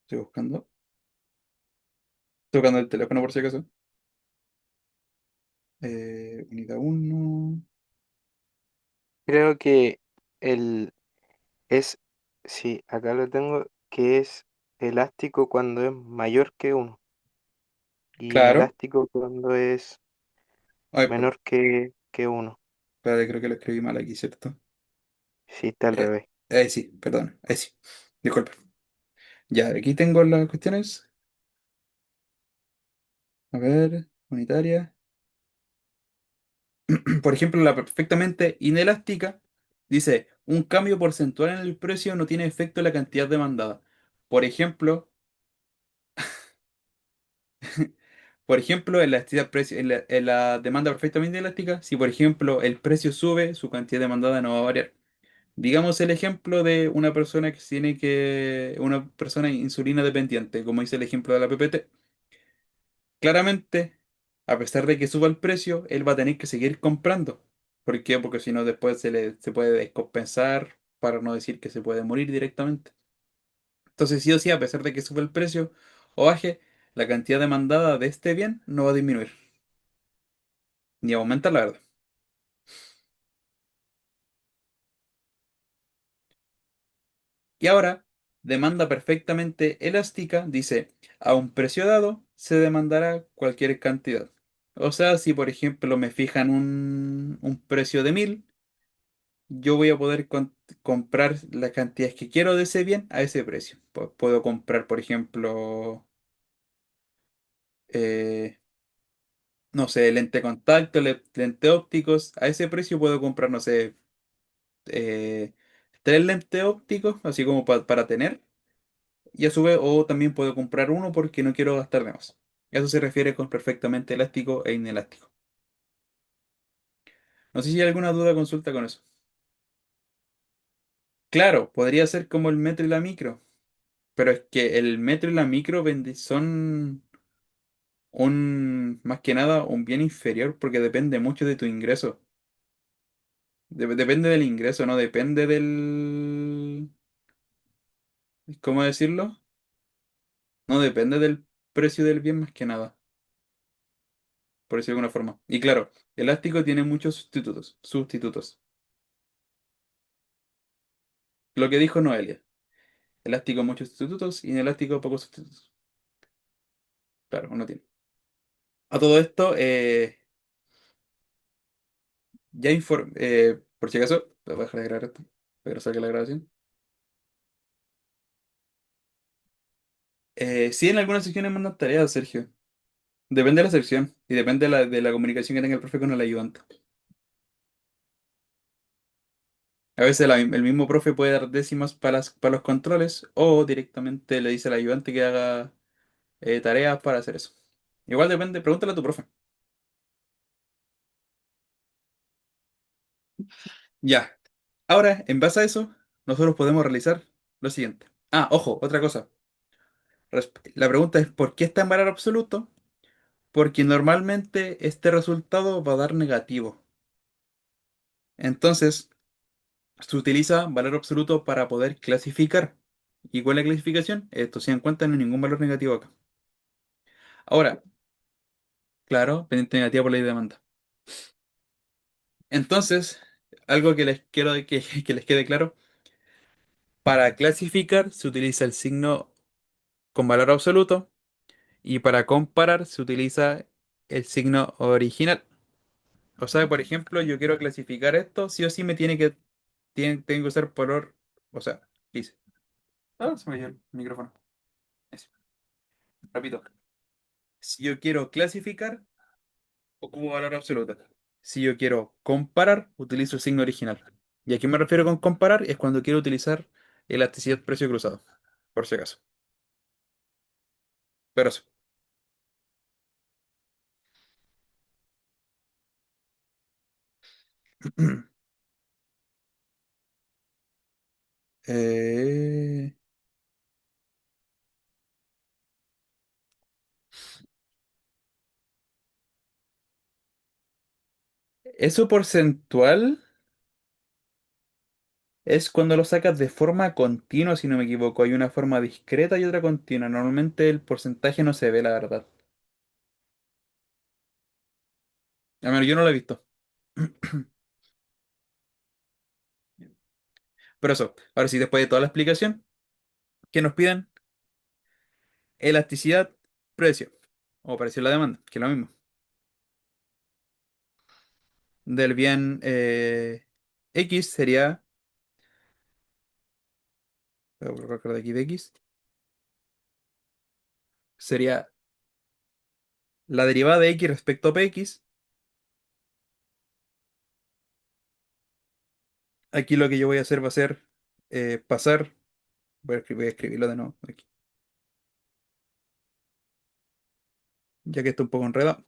Estoy buscando. Estoy buscando el teléfono por si acaso. Unidad uno. Creo que el es, sí, acá lo tengo, que es elástico cuando es mayor que uno y Claro. inelástico cuando es Ay, menor que uno. espérate, creo que lo escribí mal aquí, ¿cierto? Sí, está al revés. Sí, perdón. Sí. Disculpe. Ya, aquí tengo las cuestiones. A ver, unitaria. Por ejemplo, la perfectamente inelástica dice, un cambio porcentual en el precio no tiene efecto en la cantidad demandada. Por ejemplo, en en la demanda perfectamente elástica, si por ejemplo el precio sube, su cantidad demandada no va a variar. Digamos el ejemplo de una persona una persona insulina dependiente, como dice el ejemplo de la PPT. Claramente, a pesar de que suba el precio, él va a tener que seguir comprando. ¿Por qué? Porque si no, después se puede descompensar, para no decir que se puede morir directamente. Entonces, sí o sí, a pesar de que suba el precio o baje, la cantidad demandada de este bien no va a disminuir, ni aumenta, la verdad. Y ahora, demanda perfectamente elástica, dice, a un precio dado se demandará cualquier cantidad. O sea, si por ejemplo me fijan un precio de 1000, yo voy a poder comprar las cantidades que quiero de ese bien a ese precio. Puedo comprar, por ejemplo, eh, no sé, lente contacto, lente ópticos. A ese precio puedo comprar, no sé, eh, tres lentes ópticos, así como para tener. Y a su vez, o también puedo comprar uno porque no quiero gastar de más. Eso se refiere con perfectamente elástico e inelástico. No sé si hay alguna duda o consulta con eso. Claro, podría ser como el metro y la micro, pero es que el metro y la micro son más que nada, un bien inferior porque depende mucho de tu ingreso. Depende del ingreso, no depende ¿cómo decirlo? No depende del precio del bien más que nada, por decirlo de alguna forma. Y claro, elástico tiene muchos sustitutos. Lo que dijo Noelia. Elástico muchos sustitutos y inelástico pocos sustitutos. Claro, uno tiene. A todo esto, por si acaso, voy a dejar de grabar esto, para que no salga la grabación. Sí, en algunas secciones mandan tareas, Sergio. Depende de la sección y depende de la comunicación que tenga el profe con el ayudante. A veces el mismo profe puede dar décimas para los controles o directamente le dice al ayudante que haga tareas para hacer eso. Igual depende, pregúntale a tu profe. Ya. Ahora, en base a eso, nosotros podemos realizar lo siguiente. Ah, ojo, otra cosa. La pregunta es, ¿por qué está en valor absoluto? Porque normalmente este resultado va a dar negativo. Entonces, se utiliza valor absoluto para poder clasificar. ¿Y cuál es la clasificación? Esto se en cuenta, no hay ningún valor negativo acá. Ahora, claro, pendiente negativa por ley de demanda. Entonces, algo que les quiero que les quede claro, para clasificar se utiliza el signo con valor absoluto y para comparar se utiliza el signo original. O sea, por ejemplo, yo quiero clasificar esto, sí o sí tengo que usar valor, o sea, dice. Ah, se me dio el micrófono. Eso. Repito. Si yo quiero clasificar, ocupo valor absoluto. Si yo quiero comparar, utilizo el signo original. ¿Y a qué me refiero con comparar? Es cuando quiero utilizar elasticidad precio cruzado, por si acaso. Pero eso. Eh, eso porcentual es cuando lo sacas de forma continua, si no me equivoco. Hay una forma discreta y otra continua. Normalmente el porcentaje no se ve, la verdad. A menos yo no lo he visto. Pero eso, ahora sí, después de toda la explicación, ¿qué nos piden? Elasticidad, precio. O precio de la demanda, que es lo mismo. Del bien X sería, voy a colocar de aquí de X, sería la derivada de X respecto a PX. Aquí lo que yo voy a hacer va a ser pasar, voy a escribirlo de nuevo aquí, ya que está un poco enredado.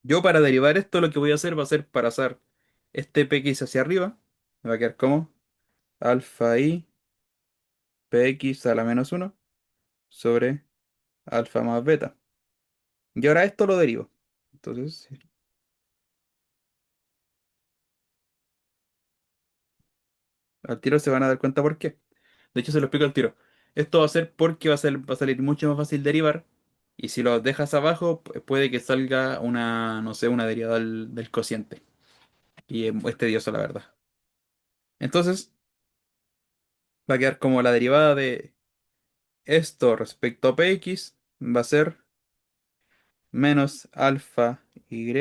Yo para derivar esto lo que voy a hacer va a ser pasar este PX hacia arriba. Me va a quedar como alfa i PX a la menos uno sobre alfa más beta. Y ahora esto lo derivo. Entonces, sí, al tiro se van a dar cuenta por qué. De hecho, se lo explico al tiro. Esto va a ser porque va a salir mucho más fácil derivar. Y si lo dejas abajo, puede que salga una, no sé, una derivada del cociente. Y es tedioso, la verdad. Entonces, va a quedar como la derivada de esto respecto a px va a ser menos alfa y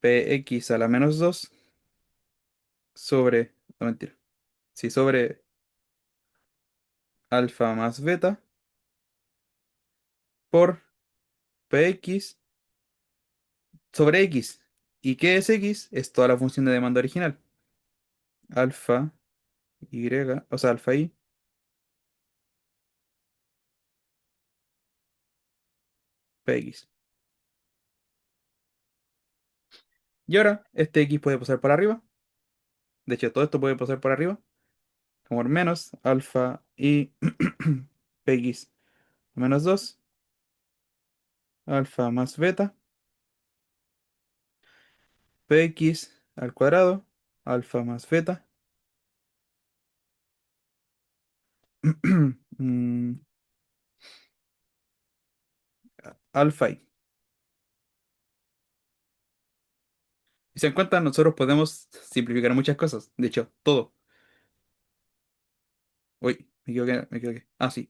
px a la menos 2 sobre, no mentira, sí, sobre alfa más beta por px sobre x. ¿Y qué es x? Es toda la función de demanda original. Alfa y, o sea, alfa y px. Y ahora, este x puede pasar por arriba. De hecho, todo esto puede pasar por arriba. Como el menos alfa y px menos 2 alfa más beta, px al cuadrado, alfa más beta, mm, alfa y. Y se dan cuenta, nosotros podemos simplificar muchas cosas. De hecho, todo. Uy, me equivoqué, me equivoqué. Ah, sí.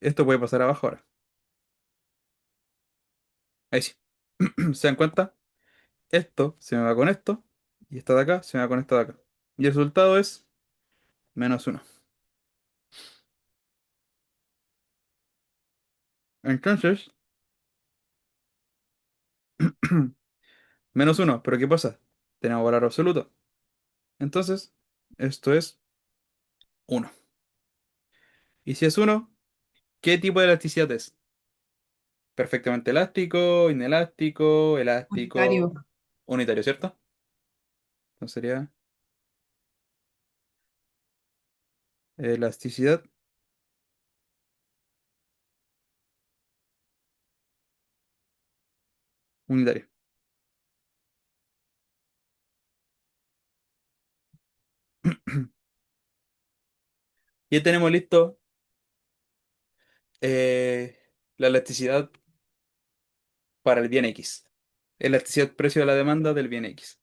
Esto puede pasar abajo ahora. Ahí sí. ¿Se dan cuenta? Esto se me va con esto. Y esta de acá se me va con esta de acá. Y el resultado es menos uno. Entonces, menos uno. ¿Pero qué pasa? Tenemos valor absoluto. Entonces, esto es uno. Y si es uno, ¿qué tipo de elasticidad es? Perfectamente elástico, inelástico, Unitario. elástico, unitario, ¿cierto? Entonces sería elasticidad unitaria. Ya tenemos listo eh, la elasticidad para el bien X. Elasticidad precio de la demanda del bien X.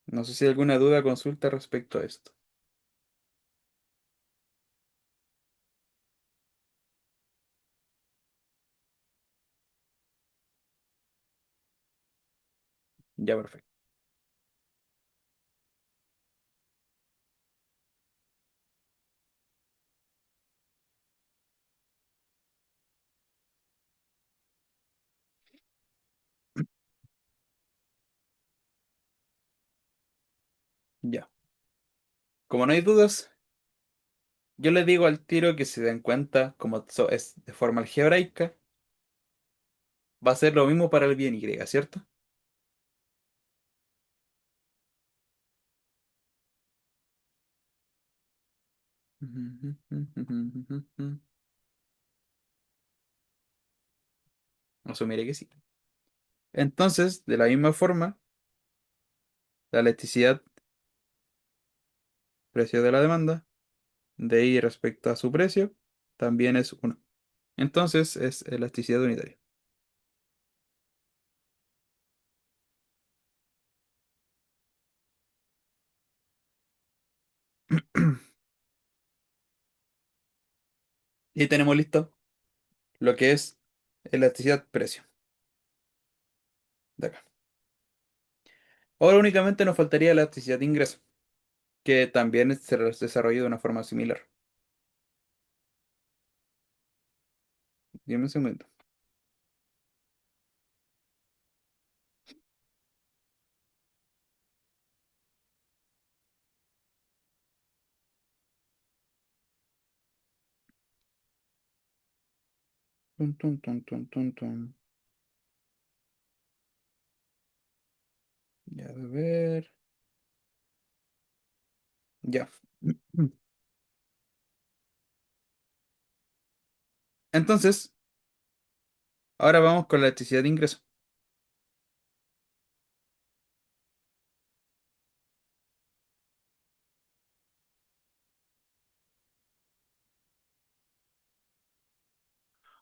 No sé si hay alguna duda o consulta respecto a esto. Ya, perfecto. Como no hay dudas, yo les digo al tiro que se den cuenta, como es de forma algebraica, va a ser lo mismo para el bien y, ¿cierto? Asumiré que sí. Entonces, de la misma forma, la elasticidad, precio de la demanda, de I respecto a su precio, también es uno. Entonces, es elasticidad unitaria. Y tenemos listo lo que es elasticidad precio de acá. Ahora únicamente nos faltaría elasticidad de ingreso, que también se desarrolla de una forma similar. Dime un segundo. Tun, tun, tun, tun, tun, tun. Ya, a ver. Ya. Entonces, ahora vamos con la elasticidad de ingreso.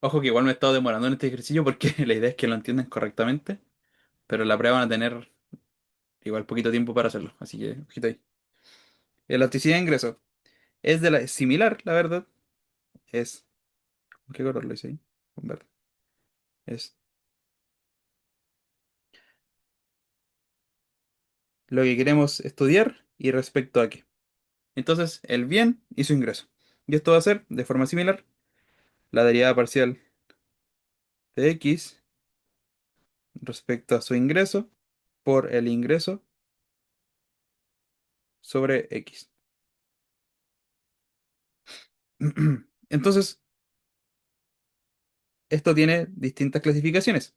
Ojo que igual me he estado demorando en este ejercicio porque la idea es que lo entiendan correctamente, pero en la prueba van a tener igual poquito tiempo para hacerlo, así que ojito ahí. Elasticidad de ingreso es similar, la verdad. Es. ¿Qué color lo hice ahí? Con verde. Es lo que queremos estudiar y respecto a qué. Entonces, el bien y su ingreso. Y esto va a ser, de forma similar, la derivada parcial de x respecto a su ingreso por el ingreso sobre x. Entonces, esto tiene distintas clasificaciones.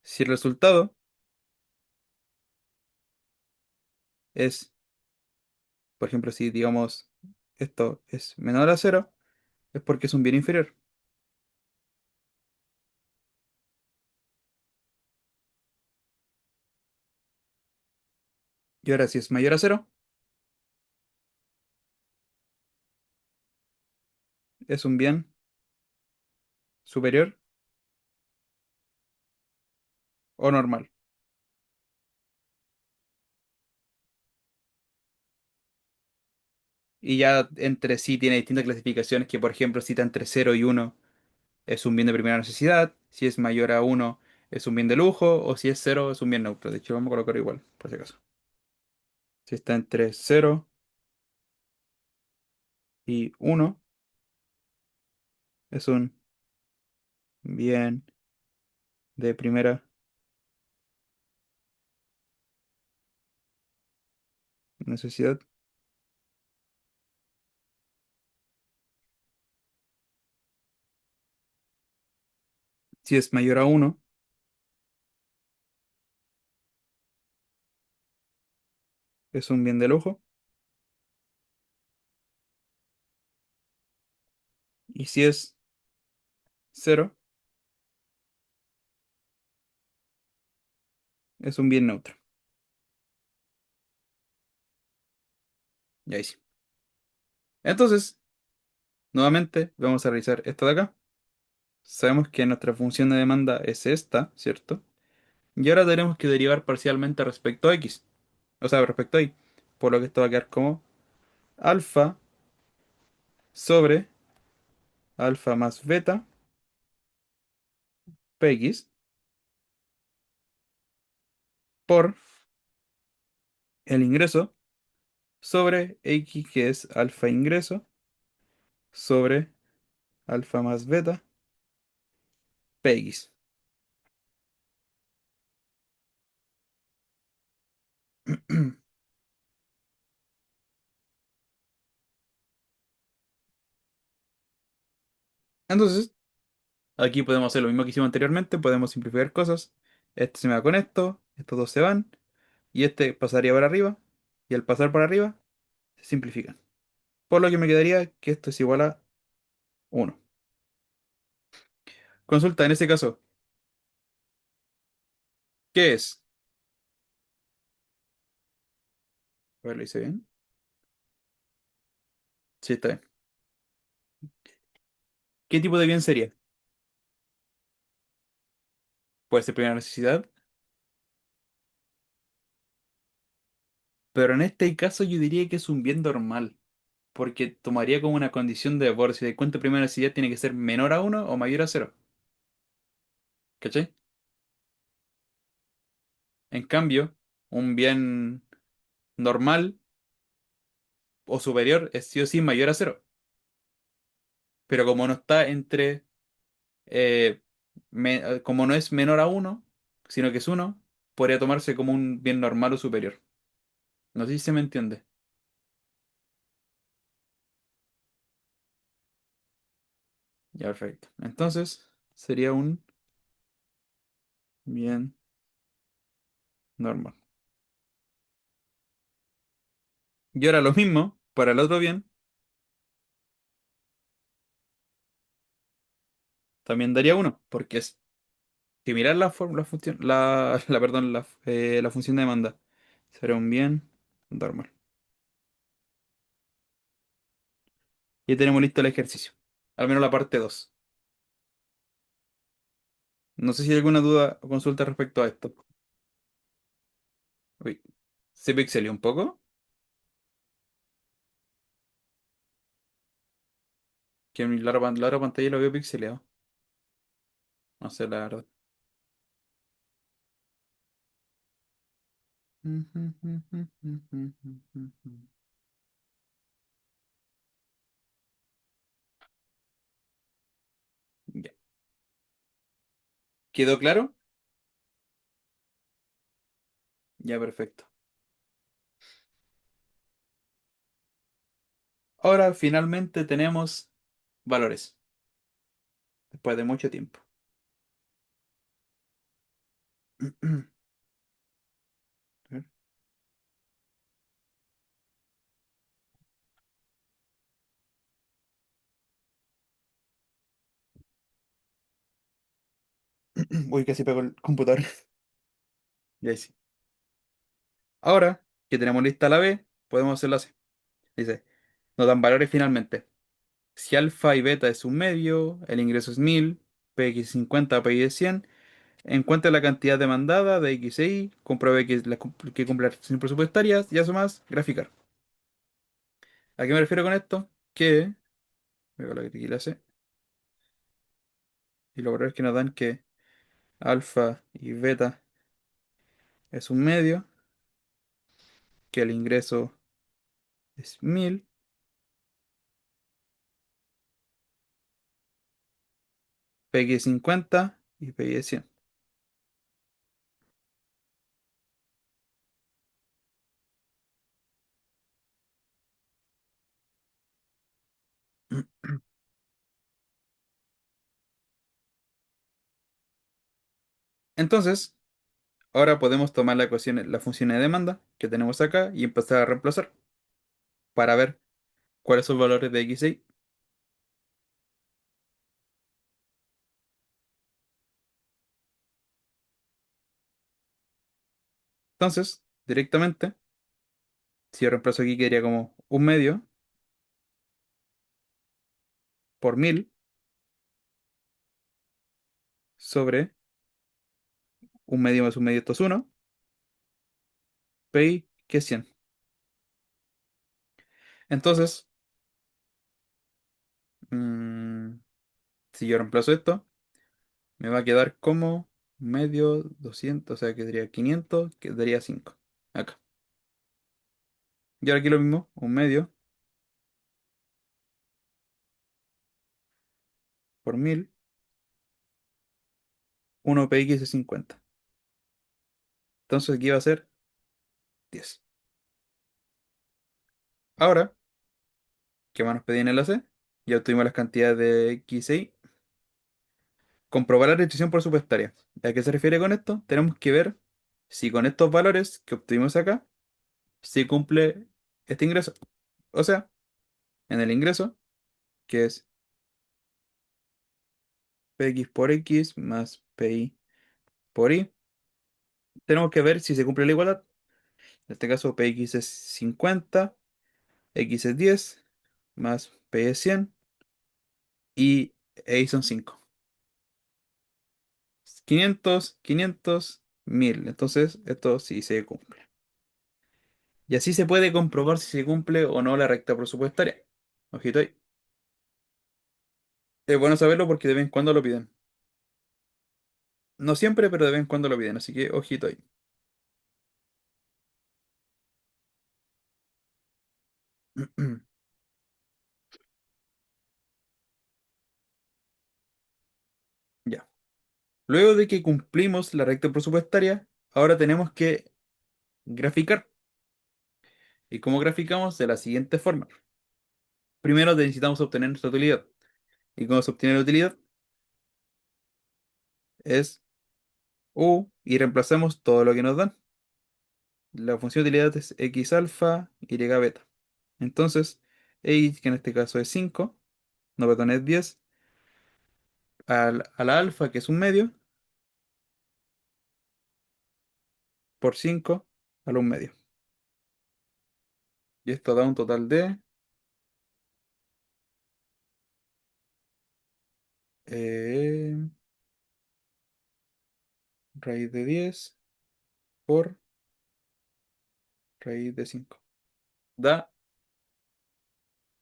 Si el resultado es, por ejemplo, si digamos esto es menor a cero, es porque es un bien inferior. Y ahora si es mayor a cero, es un bien superior o normal. Y ya entre sí tiene distintas clasificaciones que, por ejemplo, si está entre cero y uno es un bien de primera necesidad, si es mayor a uno es un bien de lujo, o si es cero es un bien neutro. De hecho, vamos a colocar igual, por si acaso. Si está entre cero y uno es un bien de primera necesidad. Si es mayor a uno es un bien de lujo. Y si es cero es un bien neutro. Y ahí sí. Entonces, nuevamente, vamos a revisar esto de acá. Sabemos que nuestra función de demanda es esta, ¿cierto? Y ahora tenemos que derivar parcialmente respecto a x. O sea, respecto a y. Por lo que esto va a quedar como alfa sobre alfa más beta px por el ingreso sobre x, que es alfa ingreso, sobre alfa más beta px. Entonces, aquí podemos hacer lo mismo que hicimos anteriormente, podemos simplificar cosas. Este se me va con esto, estos dos se van, y este pasaría por arriba, y al pasar por arriba, se simplifican. Por lo que me quedaría que esto es igual a uno. Consulta, en ese caso, ¿qué es? A ver, ¿lo hice bien? Sí, está bien. ¿Qué tipo de bien sería? Puede ser primera necesidad, pero en este caso yo diría que es un bien normal, porque tomaría como una condición de por si de cuenta primera necesidad tiene que ser menor a uno o mayor a cero. ¿Cachai? En cambio, un bien normal o superior es sí o sí mayor a cero. Pero como no está entre, eh, como no es menor a uno, sino que es uno, podría tomarse como un bien normal o superior. No sé si se me entiende. Ya, perfecto. Entonces, sería un bien normal. Y ahora lo mismo para el otro bien, también daría uno, porque es similar la función, perdón, la función de demanda. Sería un bien normal. Ya tenemos listo el ejercicio. Al menos la parte 2. No sé si hay alguna duda o consulta respecto a esto. Uy, ¿se pixelió un poco? Que en la otra pantalla lo veo pixeleado. No sé, la verdad. Ya. ¿Quedó claro? Ya, perfecto. Ahora finalmente tenemos valores, después de mucho tiempo. A ver. Uy, casi pego el computador. Ya sí. Ahora que tenemos lista la B, podemos hacerlo así. Dice, nos dan valores finalmente. Si alfa y beta es un medio, el ingreso es 1000, PX 50, PX es 100, encuentra la cantidad demandada de X e Y, compruebe que cumple las condiciones presupuestarias y eso más, graficar. ¿A qué me refiero con esto? Que, veo la que la C, y los valores que nos dan que alfa y beta es un medio, que el ingreso es 1000, PX es 50 y PX es 100. Entonces, ahora podemos tomar la función de demanda que tenemos acá y empezar a reemplazar para ver cuáles son los valores de X e Y. Entonces, directamente, si yo reemplazo aquí, quedaría como un medio por 1000 sobre un medio más un medio, esto es 1, PI, que es 100. Entonces, mm, si yo reemplazo esto, me va a quedar como medio 200, o sea, quedaría 500, quedaría 5. Acá. Y ahora aquí lo mismo, un medio por 1000, 1 PX es 50. Entonces aquí va a ser 10. Ahora, ¿qué más nos pedían en la C? Ya obtuvimos las cantidades de X e Y. comprobar la restricción presupuestaria. ¿A qué se refiere con esto? Tenemos que ver si con estos valores que obtuvimos acá se cumple este ingreso. O sea, en el ingreso, que es px por x más pi por y, tenemos que ver si se cumple la igualdad. En este caso, px es 50, x es 10, más p es 100 y y son 5. 500, 500, 1000. Entonces, esto sí se cumple. Y así se puede comprobar si se cumple o no la recta presupuestaria. Ojito ahí. Es bueno saberlo porque de vez en cuando lo piden. No siempre, pero de vez en cuando lo piden. Así que ojito ahí. Ya. Luego de que cumplimos la recta presupuestaria, ahora tenemos que graficar. ¿Y cómo graficamos? De la siguiente forma. Primero necesitamos obtener nuestra utilidad. ¿Y cómo se obtiene la utilidad? Es U y reemplazamos todo lo que nos dan. La función de utilidad es x alfa, y beta. Entonces, x, que en este caso es 5, no, perdón, es 10, a la alfa, que es un medio, por 5 al un medio. Y esto da un total de eh, raíz de 10 por raíz de 5. Da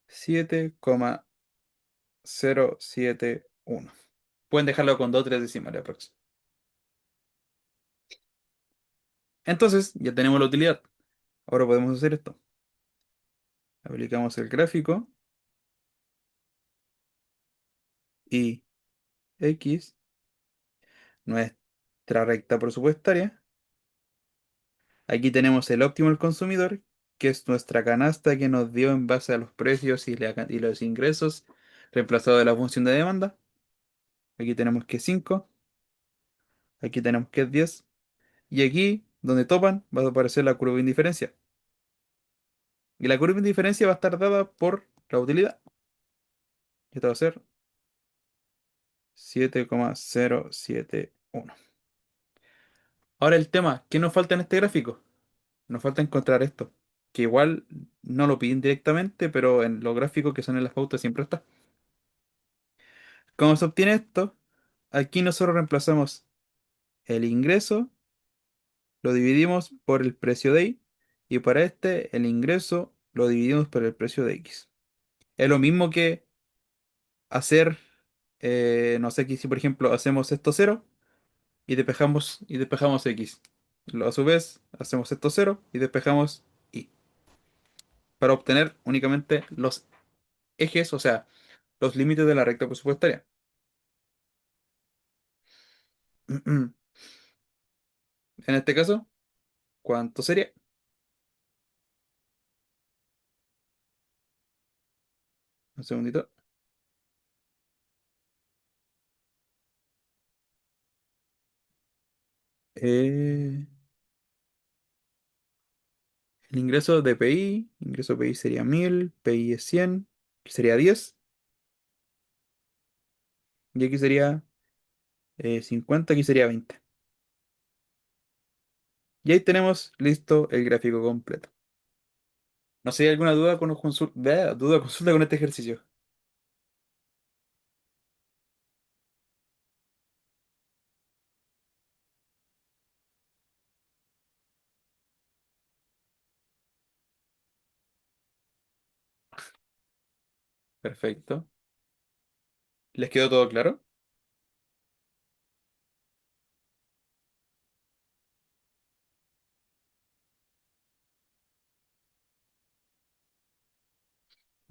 7,071. Pueden dejarlo con 2 o 3 decimales aproximadamente. Entonces, ya tenemos la utilidad. Ahora podemos hacer esto. Aplicamos el gráfico y x, nuestra recta presupuestaria. Aquí tenemos el óptimo del consumidor, que es nuestra canasta que nos dio en base a los precios y los ingresos, reemplazado de la función de demanda. Aquí tenemos que es 5, aquí tenemos que es 10, y aquí, donde topan, va a aparecer la curva de indiferencia. Y la curva de indiferencia va a estar dada por la utilidad. Esto va a ser 7,071. Ahora el tema, ¿qué nos falta en este gráfico? Nos falta encontrar esto, que igual no lo piden directamente, pero en los gráficos que son en las pautas siempre está. ¿Cómo se obtiene esto? Aquí nosotros reemplazamos el ingreso, lo dividimos por el precio de y para este el ingreso lo dividimos por el precio de X. Es lo mismo que hacer, no sé, que si por ejemplo hacemos esto cero y despejamos X. A su vez, hacemos esto cero y despejamos Y. Para obtener únicamente los ejes, o sea, los límites de la recta presupuestaria. En este caso, ¿cuánto sería? Un segundito. Eh, el ingreso de PI, ingreso PI sería 1000, PI es 100, que sería 10, y aquí sería 50, aquí sería 20. Y ahí tenemos listo el gráfico completo. No sé si hay alguna duda consulta con este ejercicio. Perfecto. ¿Les quedó todo claro?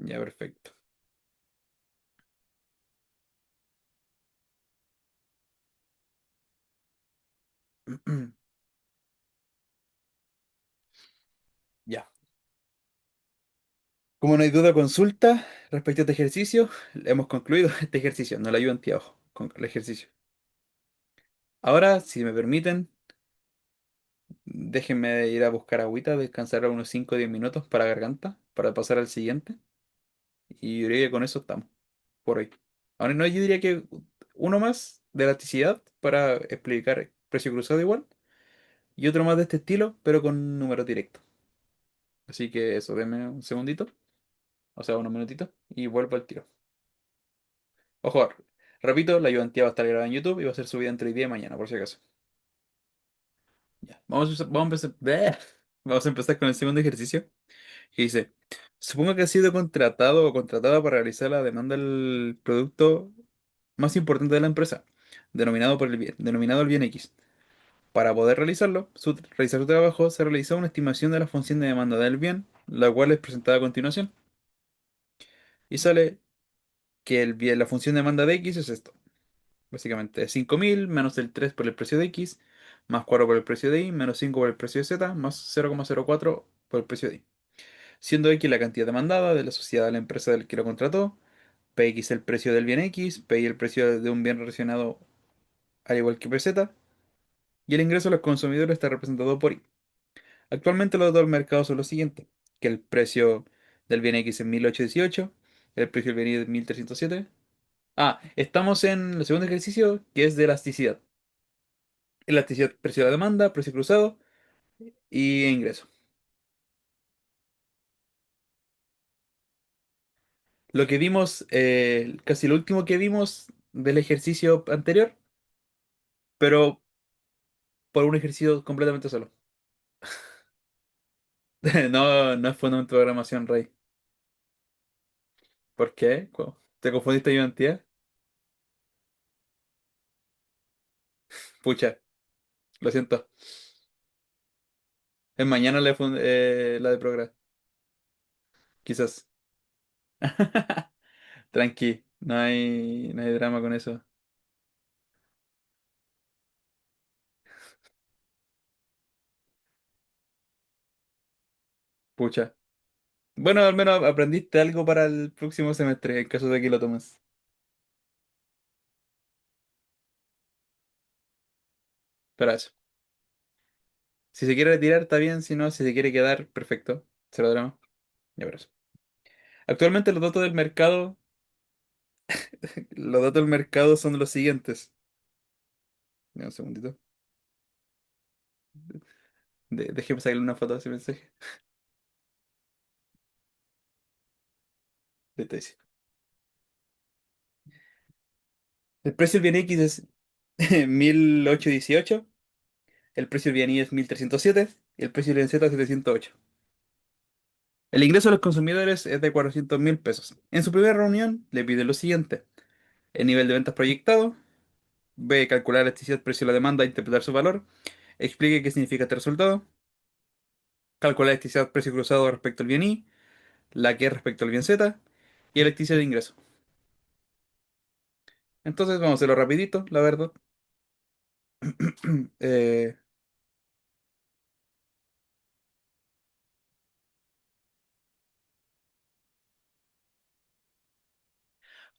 Ya, perfecto. Ya. Como no hay duda, consulta respecto a este ejercicio, hemos concluido este ejercicio. No le ayudo anteajo con el ejercicio. Ahora, si me permiten, déjenme ir a buscar agüita, descansar unos 5 o 10 minutos para garganta, para pasar al siguiente. Y yo diría que con eso estamos, por hoy. Ahora no, yo diría que uno más de elasticidad para explicar precio cruzado igual, y otro más de este estilo, pero con número directo. Así que eso, denme un segundito, o sea, unos minutitos, y vuelvo al tiro. Ojo, repito, la ayudantía va a estar grabada en YouTube y va a ser subida entre hoy día y mañana, por si acaso. Ya, vamos a empezar, vamos a empezar con el segundo ejercicio, que dice, supongo que has sido contratado o contratada para realizar la demanda del producto más importante de la empresa, denominado el bien X. Para poder realizarlo, realizar su trabajo, se realizó una estimación de la función de demanda del bien, la cual es presentada a continuación. Y sale que el bien, la función de demanda de X es esto. Básicamente, 5.000 menos el 3 por el precio de X, más 4 por el precio de Y, menos 5 por el precio de Z, más 0,04 por el precio de Y. Siendo X la cantidad demandada de la sociedad a la empresa del que lo contrató, PX el precio del bien X, PY el precio de un bien relacionado al igual que PZ, y el ingreso a los consumidores está representado por Y. Actualmente los datos del mercado son los siguientes, que el precio del bien X es 1818, el precio del bien Y es 1307. Ah, estamos en el segundo ejercicio, que es de elasticidad. Elasticidad, precio de la demanda, precio cruzado y ingreso. Lo que vimos, casi lo último que vimos del ejercicio anterior, pero por un ejercicio completamente solo. No, no es fundamento de programación, Rey. ¿Por qué? ¿Te confundiste de identidad? Pucha, lo siento. Es mañana la de programa, quizás. Tranqui, no hay drama con eso. Pucha. Bueno, al menos aprendiste algo para el próximo semestre, en caso de que lo tomes. Para eso. Si se quiere retirar, está bien. Si no, si se quiere quedar, perfecto. Cero drama. Ya verás. Actualmente los datos del mercado son los siguientes. Dame un segundito. Déjeme sacarle una foto a ese mensaje. De tesis. El precio del bien X es 1818. El precio del bien Y es 1307. Y el precio del bien Z es 708. El ingreso de los consumidores es de 400.000 pesos. En su primera reunión le pide lo siguiente. El nivel de ventas proyectado. B. Calcular la elasticidad precio de la demanda e interpretar su valor. Explique qué significa este resultado. Calcular la elasticidad precio cruzado respecto al bien Y. La que es respecto al bien Z. Y el elasticidad de ingreso. Entonces vamos a hacerlo rapidito, la verdad. Eh,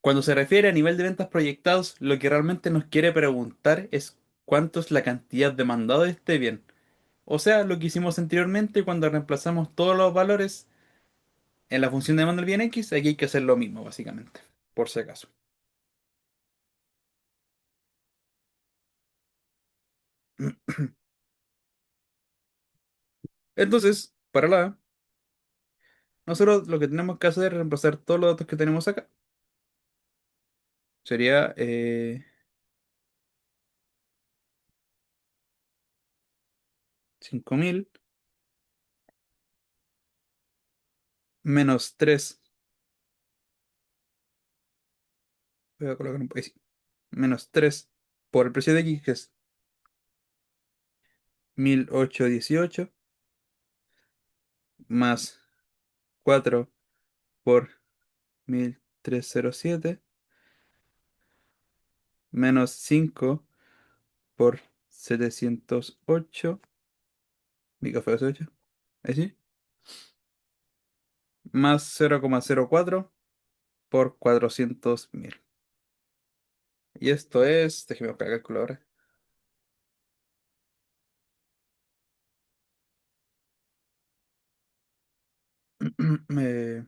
Cuando se refiere a nivel de ventas proyectados, lo que realmente nos quiere preguntar es cuánto es la cantidad demandada de este bien. O sea, lo que hicimos anteriormente cuando reemplazamos todos los valores en la función de demanda del bien X, aquí hay que hacer lo mismo, básicamente, por si acaso. Entonces, para la A, nosotros lo que tenemos que hacer es reemplazar todos los datos que tenemos acá. Sería 5.000 menos 3. Voy a colocar un poco así. Menos 3 por el precio de X, que es 1818, más 4 por 1307, menos 5 por 708. Mi café es 8. Así. Más 0,04 por 400.000. Y esto es, déjeme buscar la calculadora. Eh,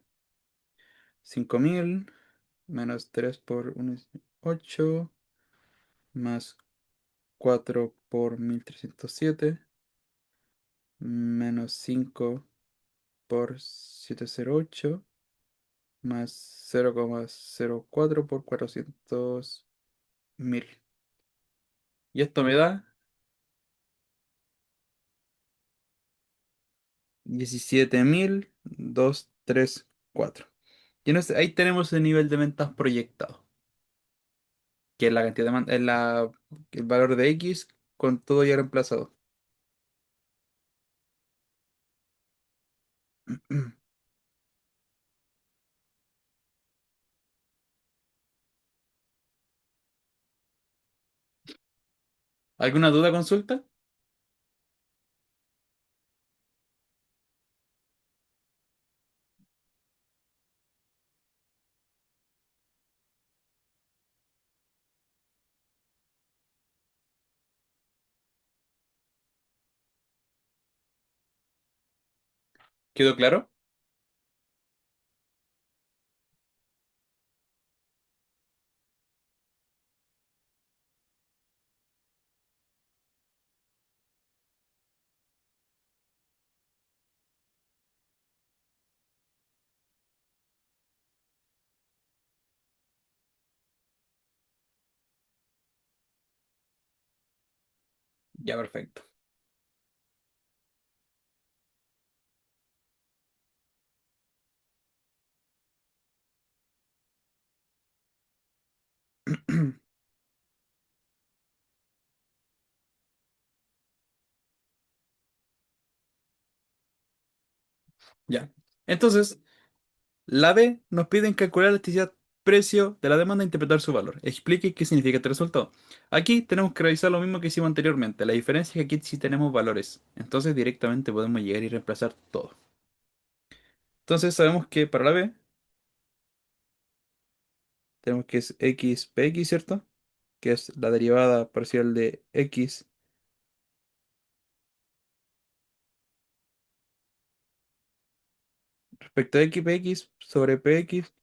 5.000 menos 3 por 1 es 8, más 4 por 1.307 menos 5 por 708 más 0,04 por 400.000. Y esto me da 17.234. Y ahí tenemos el nivel de ventas proyectado, que es la cantidad de el valor de X con todo ya reemplazado. ¿Alguna duda, consulta? ¿Quedó claro? Ya, perfecto. Ya. Entonces, la B nos piden calcular la elasticidad precio de la demanda e interpretar su valor. Explique qué significa este resultado. Aquí tenemos que revisar lo mismo que hicimos anteriormente. La diferencia es que aquí sí tenemos valores. Entonces directamente podemos llegar y reemplazar todo. Entonces sabemos que para la B tenemos que es x px, ¿cierto? Que es la derivada parcial de x respecto a x px sobre px,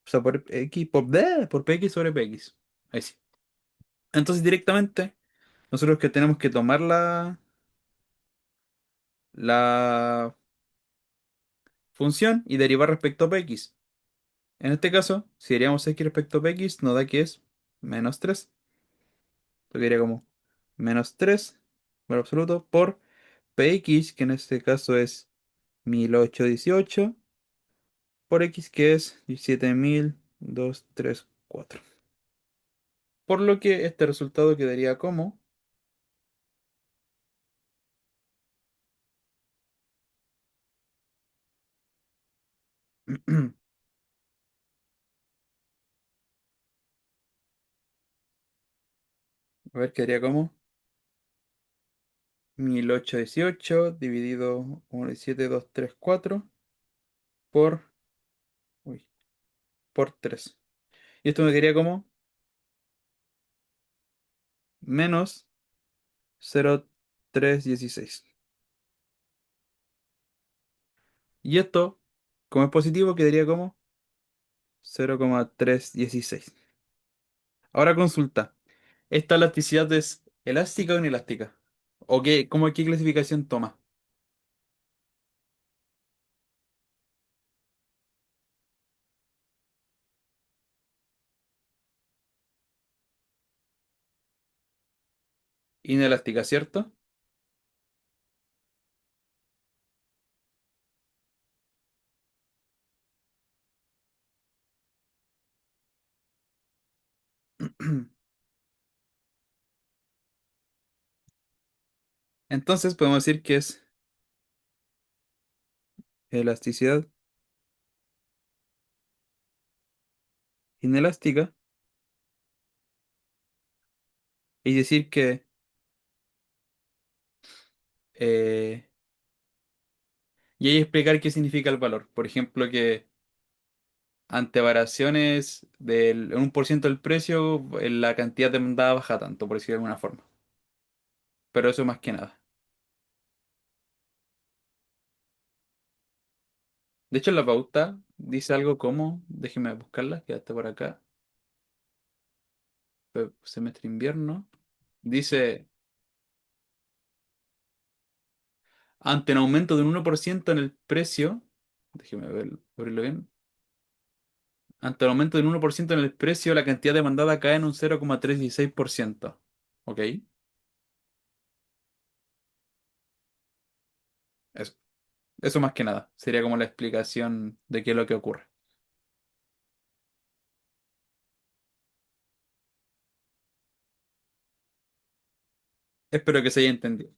o sea, por x por px sobre px. Ahí sí. Entonces directamente nosotros que tenemos que tomar la función y derivar respecto a px. En este caso, si derivaamos x respecto a px, nos da que es -3. Lo que sería como -3 por absoluto por px, que en este caso es 1818, por x, que es 17.234. Por lo que este resultado quedaría como... A ver, quedaría como 1818 dividido 1,7234 por, uy, por 3. Y esto me quedaría como menos 0,316. Y esto, como es positivo, quedaría como 0,316. Ahora consulta. ¿Esta elasticidad es elástica o inelástica? ¿O qué clasificación toma? Inelástica, ¿cierto? Entonces podemos decir que es elasticidad inelástica y decir que eh, y ahí explicar qué significa el valor. Por ejemplo, que ante variaciones del 1% del precio, la cantidad demandada baja tanto, por decirlo de alguna forma. Pero eso más que nada. De hecho, en la pauta dice algo como, déjeme buscarla, quédate por acá, semestre invierno. Dice, ante un aumento de un 1% en el precio, déjeme abrirlo bien, ante el aumento del 1% en el precio, la cantidad demandada cae en un 0,316%. ¿Ok? Eso. Eso más que nada. Sería como la explicación de qué es lo que ocurre. Espero que se haya entendido.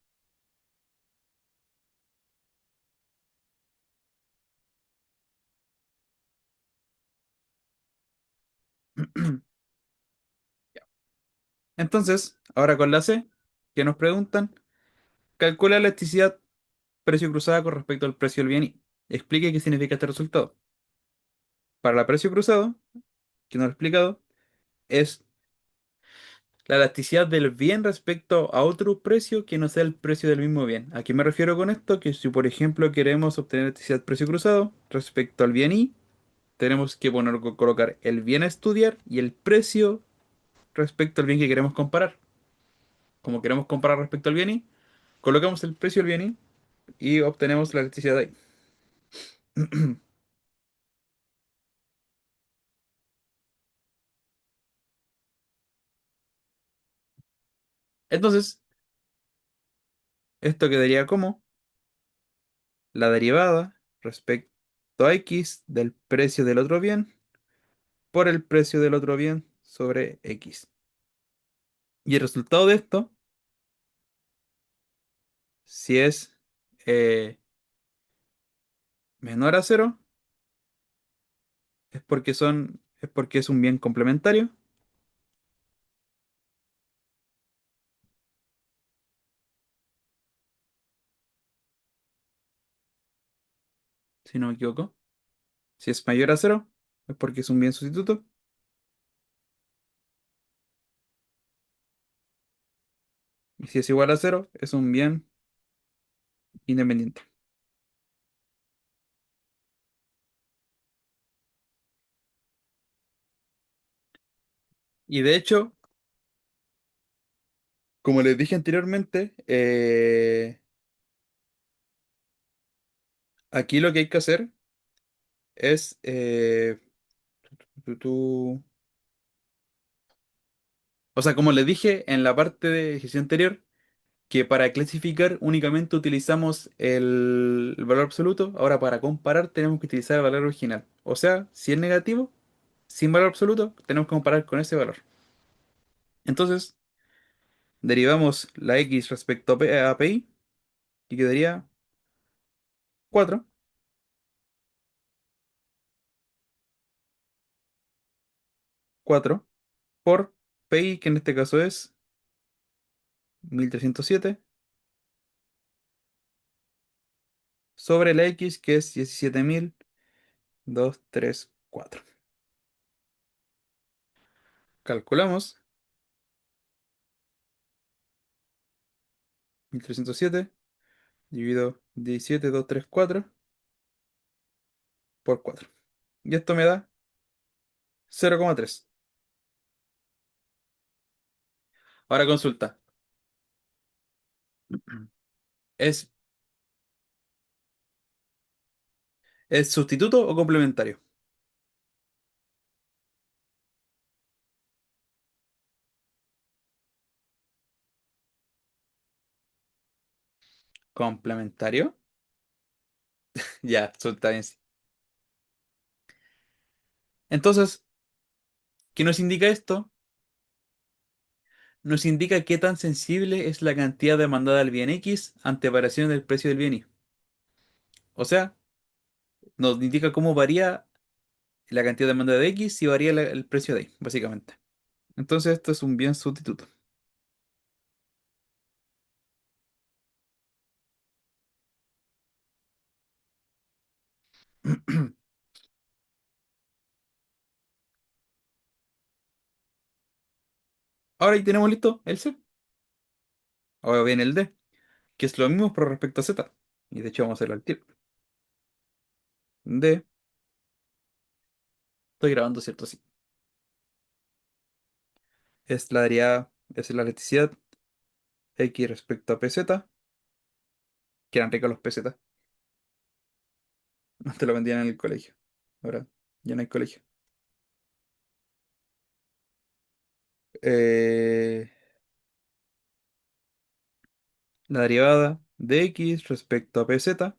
Entonces, ahora con la C, que nos preguntan, calcula la elasticidad precio cruzada con respecto al precio del bien y explique qué significa este resultado. Para el precio cruzado, que no lo he explicado, es la elasticidad del bien respecto a otro precio que no sea el precio del mismo bien. ¿A qué me refiero con esto? Que si, por ejemplo, queremos obtener elasticidad precio cruzado respecto al bien y, tenemos que colocar el bien a estudiar y el precio respecto al bien que queremos comparar. Como queremos comparar respecto al bien y, colocamos el precio del bien y obtenemos la elasticidad ahí. Entonces, esto quedaría como la derivada respecto a x del precio del otro bien por el precio del otro bien sobre x. Y el resultado de esto, si es eh, menor a cero, es porque es un bien complementario, si no me equivoco. Si es mayor a cero, es porque es un bien sustituto. Y si es igual a cero, es un bien independiente. Y de hecho, como les dije anteriormente, aquí lo que hay que hacer es, o sea, como les dije en la parte de ejercicio anterior, que para clasificar únicamente utilizamos el valor absoluto, ahora para comparar tenemos que utilizar el valor original. O sea, si es negativo, sin valor absoluto, tenemos que comparar con ese valor. Entonces, derivamos la x respecto a pi y quedaría 4 4 por pi, que en este caso es 1307, sobre la x, que es 17.234. Calculamos 1307 dividido 17.234 por 4. Y esto me da 0,3. Ahora consulta. ¿Es, es sustituto o complementario? ¿Complementario? Ya, está bien. Sí. Entonces, ¿qué nos indica esto? Nos indica qué tan sensible es la cantidad demandada al bien X ante variaciones del precio del bien Y. O sea, nos indica cómo varía la cantidad demandada de X si varía el precio de Y, básicamente. Entonces, esto es un bien sustituto. Ahora ya tenemos listo el C. Ahora viene el D, que es lo mismo pero respecto a Z. Y de hecho vamos a hacerlo al tiro. de, estoy grabando, ¿cierto? Sí. Es la derivada, es la electricidad X respecto a PZ, que eran ricos los PZ, antes lo vendían en el colegio, ahora ya no hay colegio. Eh, la derivada de X respecto a PZ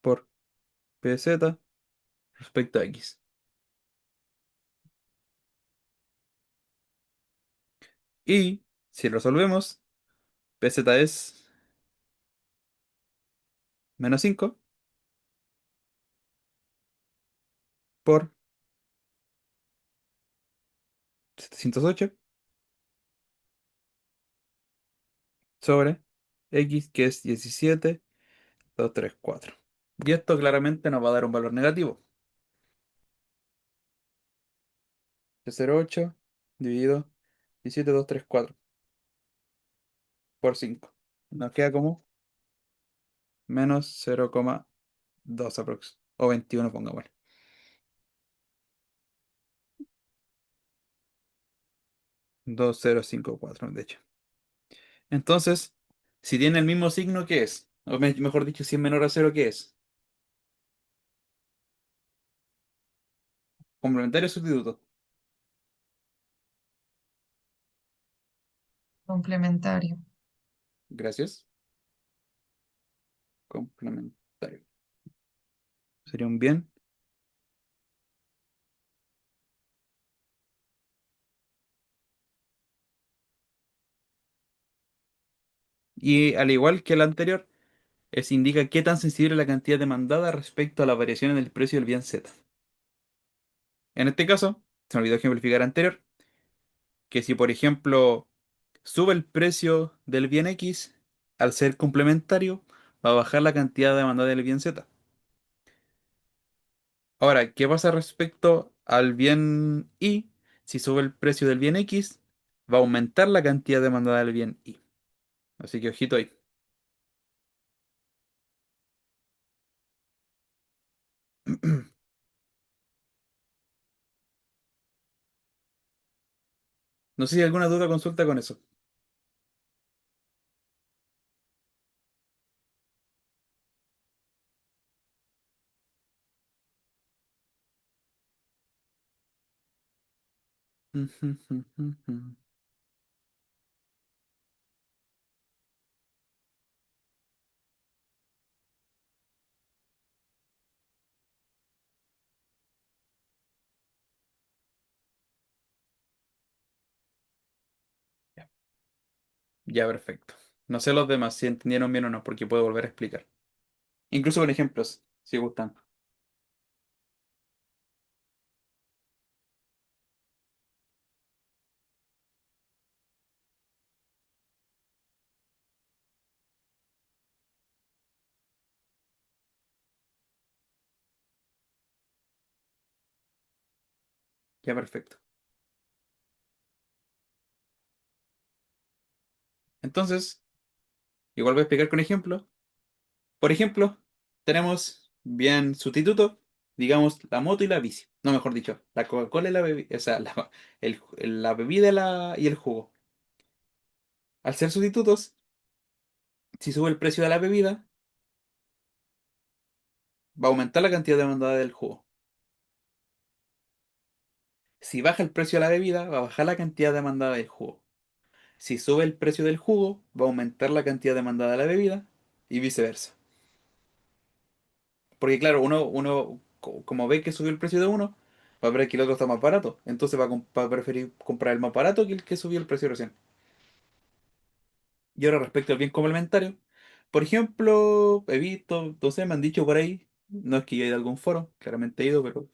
por PZ respecto a X. Y si resolvemos, PZ es -5 por 708 sobre X, que es 17,234. Y esto claramente nos va a dar un valor negativo. 0,8 dividido 17,234 por 5. Nos queda como -0,2 aprox. O 21, pongamos. 2054, de hecho. Entonces, si tiene el mismo signo, ¿qué es? O mejor dicho, si es menor a cero, ¿qué es? Complementario o sustituto. Complementario. Gracias. Complementario. Sería un bien. Y al igual que el anterior, indica qué tan sensible es la cantidad demandada respecto a la variación en el precio del bien Z. En este caso, se me olvidó ejemplificar anterior, que si por ejemplo sube el precio del bien X, al ser complementario, va a bajar la cantidad demandada del bien Z. Ahora, ¿qué pasa respecto al bien Y? Si sube el precio del bien X, va a aumentar la cantidad demandada del bien Y. Así que ojito ahí. No sé si hay alguna duda o consulta con eso. Ya, ya, perfecto. No sé los demás si entendieron bien o no, porque puedo volver a explicar. Incluso con ejemplos, si gustan. Ya, perfecto. Entonces, igual voy a explicar con ejemplos. Por ejemplo, tenemos bien sustituto, digamos, la moto y la bici. No, mejor dicho, la Coca-Cola y la bebida, o sea, la bebida y el jugo. Al ser sustitutos, si sube el precio de la bebida, va a aumentar la cantidad demandada del jugo. Si baja el precio de la bebida, va a bajar la cantidad demandada del jugo. Si sube el precio del jugo, va a aumentar la cantidad demandada de la bebida y viceversa. Porque claro, como ve que subió el precio de uno, va a ver que el otro está más barato. Entonces va a preferir comprar el más barato que el que subió el precio recién. Y ahora respecto al bien complementario, por ejemplo, he visto, no sé, me han dicho por ahí, no es que yo haya ido a algún foro, claramente he ido, pero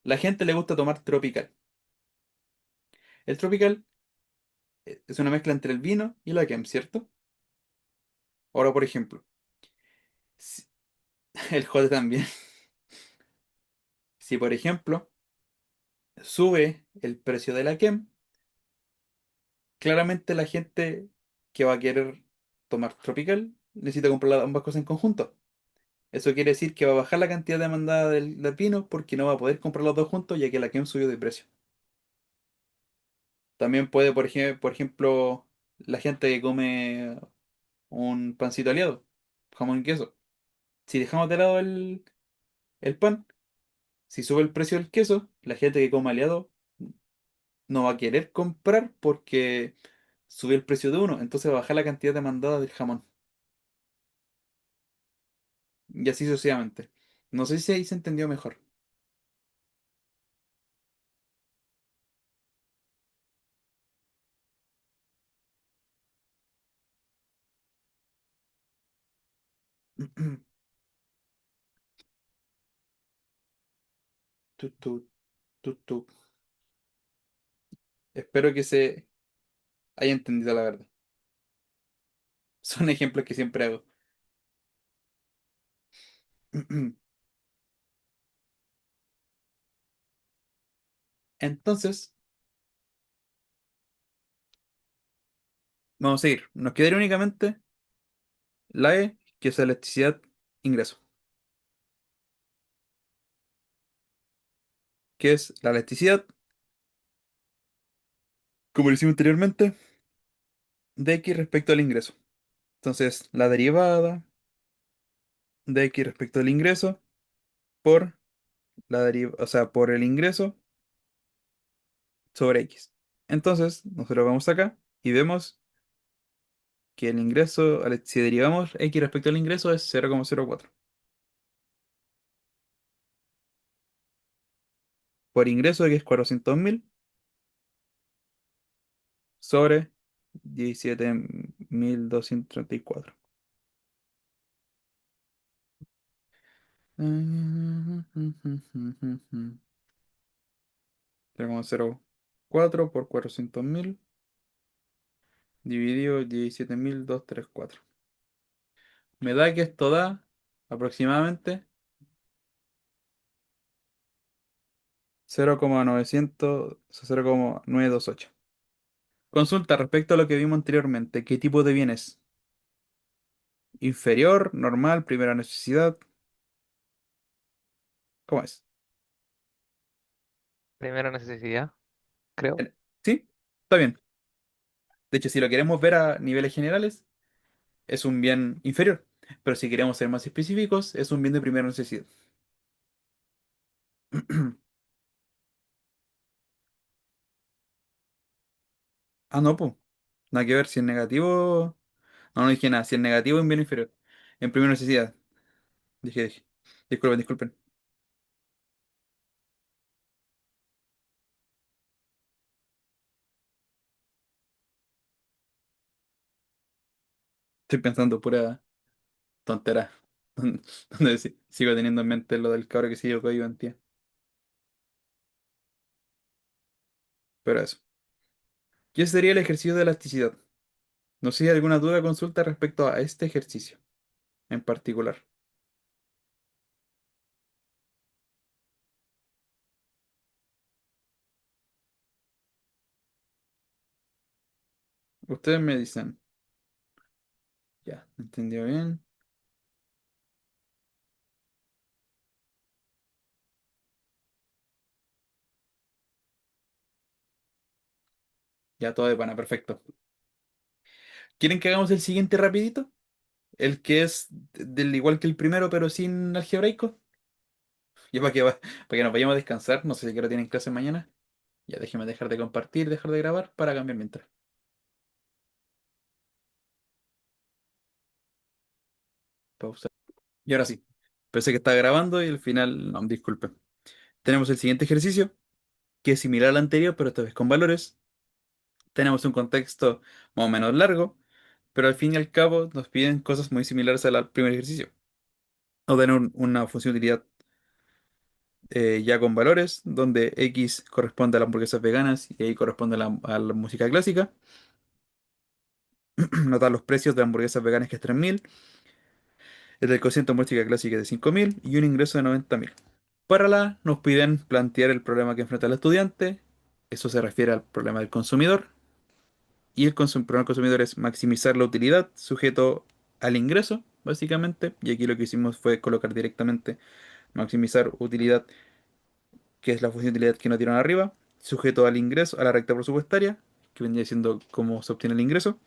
la gente le gusta tomar tropical. El tropical es una mezcla entre el vino y la Kem, ¿cierto? Ahora, por ejemplo, si- el jote también. Si, por ejemplo, sube el precio de la Kem, claramente la gente que va a querer tomar tropical necesita comprar ambas cosas en conjunto. Eso quiere decir que va a bajar la cantidad demandada del vino porque no va a poder comprar los dos juntos ya que la Kem subió de precio. También puede, por ejemplo, la gente que come un pancito aliado, jamón y queso. Si dejamos de lado el pan, si sube el precio del queso, la gente que come aliado no va a querer comprar porque subió el precio de uno, entonces va a bajar la cantidad demandada del jamón. Y así sucesivamente. No sé si ahí se entendió mejor. Tu, tu, tu. Espero que se haya entendido la verdad. Son ejemplos que siempre hago. Entonces, vamos a seguir. Nos quedaría únicamente la E, que es electricidad, ingreso. Que es la electricidad, como lo hicimos anteriormente, de X respecto al ingreso. Entonces, la derivada de X respecto al ingreso por o sea, por el ingreso sobre X. Entonces, nosotros vamos acá y vemos que el ingreso, si derivamos X respecto al ingreso, es 0,04. Por ingreso, que es 400.000, sobre 17.234. 0,04 por 400.000 dividido 17.234. Me da que esto da aproximadamente 0,900, o sea, 0,928. Consulta respecto a lo que vimos anteriormente. ¿Qué tipo de bienes? Inferior, normal, primera necesidad. ¿Cómo es? Primera necesidad, creo. ¿Sí? Está bien. De hecho, si lo queremos ver a niveles generales, es un bien inferior. Pero si queremos ser más específicos, es un bien de primera necesidad. Ah, no, pues. Nada que ver. Si es negativo. No, no dije nada. Si es negativo, es un bien inferior. En primera necesidad. Dije. Disculpen, disculpen. Estoy pensando pura tontera. Donde sigo teniendo en mente lo del cabro que sigue el código antía. Pero eso. ¿Qué sería el ejercicio de elasticidad? No sé si hay alguna duda o consulta respecto a este ejercicio en particular. Ustedes me dicen. Ya, ¿entendió bien? Ya todo de pana, perfecto. ¿Quieren que hagamos el siguiente rapidito? El que es del igual que el primero, pero sin algebraico. Ya para que nos vayamos a descansar. No sé si ahora tienen clase mañana. Ya déjeme dejar de compartir, dejar de grabar para cambiar mientras. Pausa. Y ahora sí. Pensé que estaba grabando y al final, no, disculpe. Tenemos el siguiente ejercicio, que es similar al anterior, pero esta vez con valores. Tenemos un contexto más o menos largo, pero al fin y al cabo nos piden cosas muy similares al primer ejercicio. O tener una función de utilidad ya con valores, donde X corresponde a las hamburguesas veganas y Y corresponde a la música clásica. Notar los precios de hamburguesas veganas que es 3.000, el del cociente de música clásica es de 5.000 y un ingreso de 90.000. Para la nos piden plantear el problema que enfrenta el estudiante. Eso se refiere al problema del consumidor. Y el problema del consumidor es maximizar la utilidad sujeto al ingreso, básicamente, y aquí lo que hicimos fue colocar directamente maximizar utilidad, que es la función de utilidad que nos dieron arriba, sujeto al ingreso, a la recta presupuestaria, que vendría siendo cómo se obtiene el ingreso,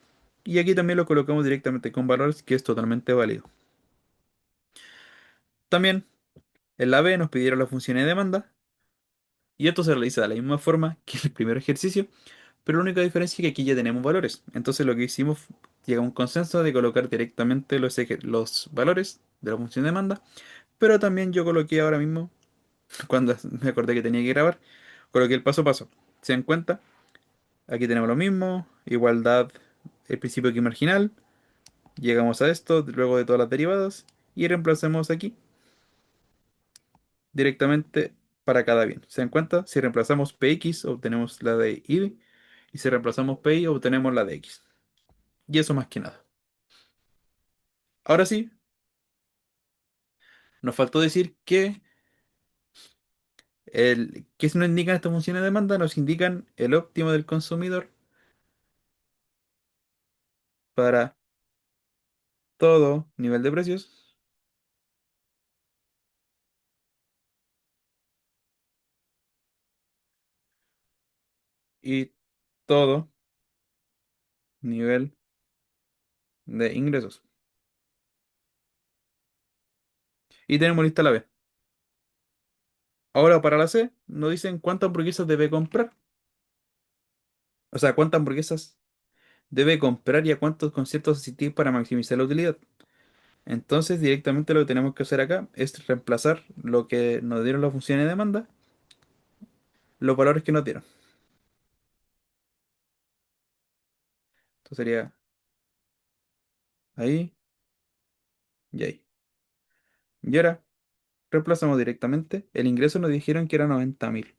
y aquí también lo colocamos directamente con valores, que es totalmente válido. También en la B nos pidieron la función de demanda, y esto se realiza de la misma forma que el primer ejercicio, pero la única diferencia es que aquí ya tenemos valores. Entonces lo que hicimos, llegamos a un consenso de colocar directamente los valores de la función de demanda, pero también yo coloqué ahora mismo, cuando me acordé que tenía que grabar, coloqué el paso a paso. ¿Se dan cuenta? Aquí tenemos lo mismo, igualdad, el principio aquí marginal, llegamos a esto luego de todas las derivadas y reemplazamos aquí directamente para cada bien. ¿Se dan cuenta? Si reemplazamos px obtenemos la de y, y si reemplazamos pi obtenemos la de x. Y eso más que nada. Ahora sí, nos faltó decir que nos indican estas funciones de demanda, nos indican el óptimo del consumidor para todo nivel de precios y todo nivel de ingresos. Y tenemos lista la B. Ahora para la C nos dicen cuántas hamburguesas debe comprar. O sea, cuántas hamburguesas debe comprar y a cuántos conciertos asistir para maximizar la utilidad. Entonces directamente lo que tenemos que hacer acá es reemplazar lo que nos dieron las funciones de demanda, los valores que nos dieron. Esto sería ahí y ahí. Y ahora reemplazamos directamente. El ingreso nos dijeron que era 90.000.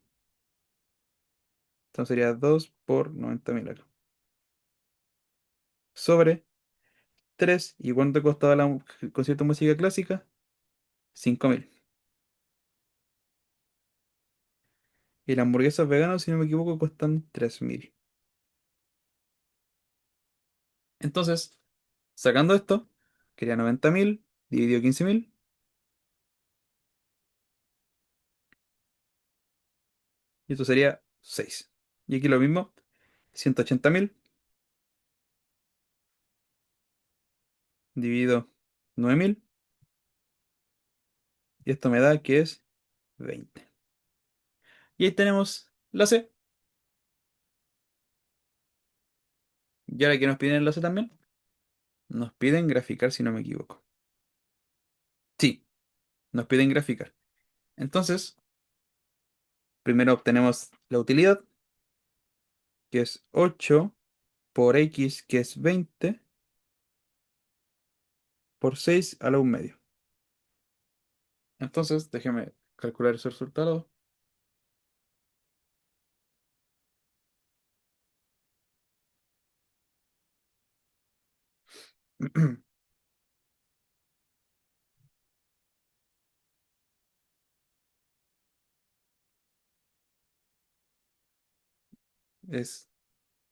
Entonces sería 2 por 90.000 acá. Sobre 3. ¿Y cuánto costaba el concierto de música clásica? 5.000. Y las hamburguesas veganas, si no me equivoco, cuestan 3.000. Entonces, sacando esto, quería 90.000, dividido 15.000, y esto sería 6. Y aquí lo mismo, 180.000, dividido 9.000, y esto me da que es 20. Y ahí tenemos la C. Y ahora que nos piden la C también, nos piden graficar si no me equivoco. Sí, nos piden graficar. Entonces, primero obtenemos la utilidad, que es 8 por X, que es 20, por 6 a la 1 medio. Entonces, déjeme calcular ese resultado. Es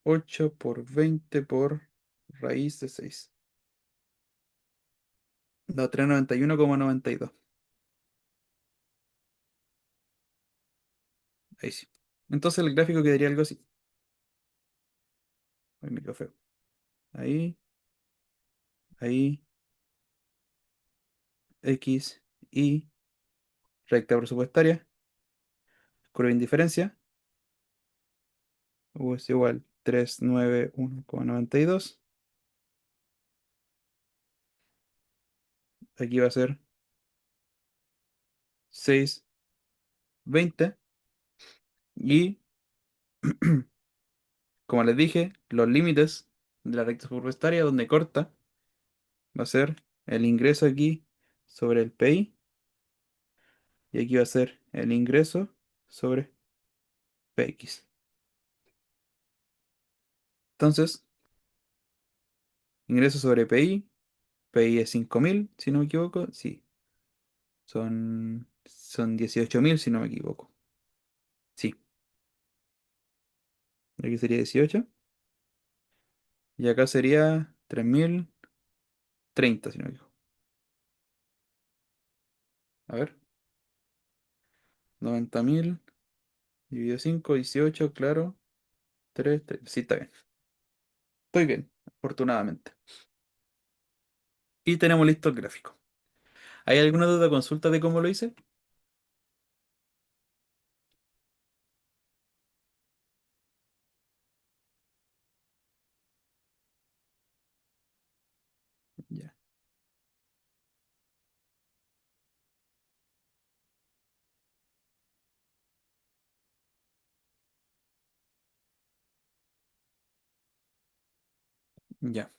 8 por 20 por raíz de 6. Da 391,92. Ahí sí. Entonces el gráfico quedaría algo así. Ay, me quedó feo. Ahí, ahí, X, Y, recta presupuestaria, curva de indiferencia, U es igual 391,92. Aquí va a ser 6,20. Y como les dije, los límites de la recta presupuestaria donde corta va a ser el ingreso aquí sobre el PI. Y aquí va a ser el ingreso sobre PX. Entonces, ingreso sobre PI. PI es 5.000 si no me equivoco. Sí, son 18.000 si no me equivoco. Sí, aquí sería 18. Y acá sería 3.000. 30 si no me equivoco. A ver, 90.000 dividido 5 18 claro. 3 3. Sí, está bien. Estoy bien, afortunadamente. Y tenemos listo el gráfico. ¿Hay alguna duda o consulta de cómo lo hice? Ya, ya.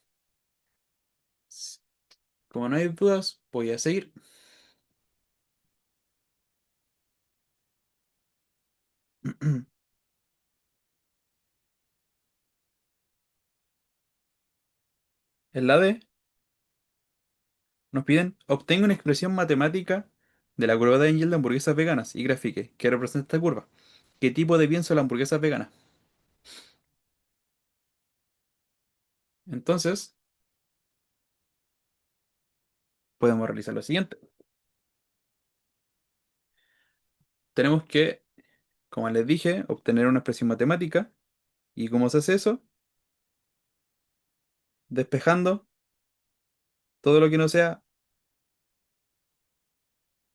S- Como no hay dudas, voy a seguir. En la D nos piden, obtenga una expresión matemática de la curva de Engel de hamburguesas veganas y grafique qué representa esta curva. ¿Qué tipo de bien son las hamburguesas veganas? Entonces, podemos realizar lo siguiente. Tenemos que, como les dije, obtener una expresión matemática. ¿Y cómo se hace eso? Despejando todo lo que no sea,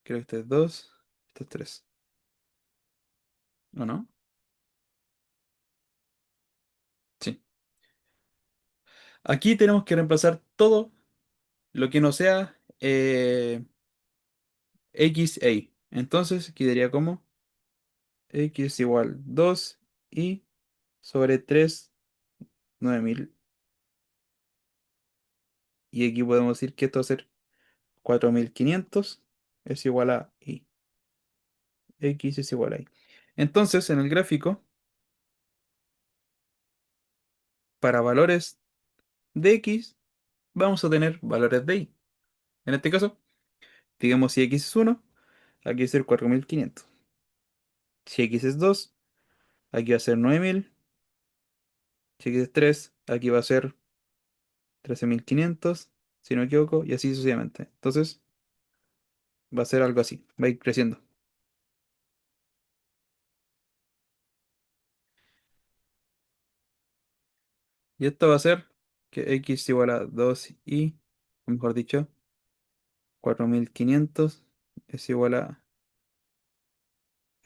creo que este es 2, este es 3. ¿O no? Sí. Aquí tenemos que reemplazar todo lo que no sea x e y. Entonces, quedaría como x igual 2 y sobre 3 9000. Y aquí podemos decir que esto va a ser 4500 es igual a y. X es igual a y. Entonces, en el gráfico, para valores de x, vamos a tener valores de y. En este caso, digamos si x es 1, aquí va a ser 4500. Si x es 2, aquí va a ser 9000. Si x es 3, aquí va a ser 13500, si no me equivoco, y así sucesivamente. Entonces, va a ser algo así, va a ir creciendo. Y esto va a ser que x igual a 2y, o mejor dicho, 4500 es igual a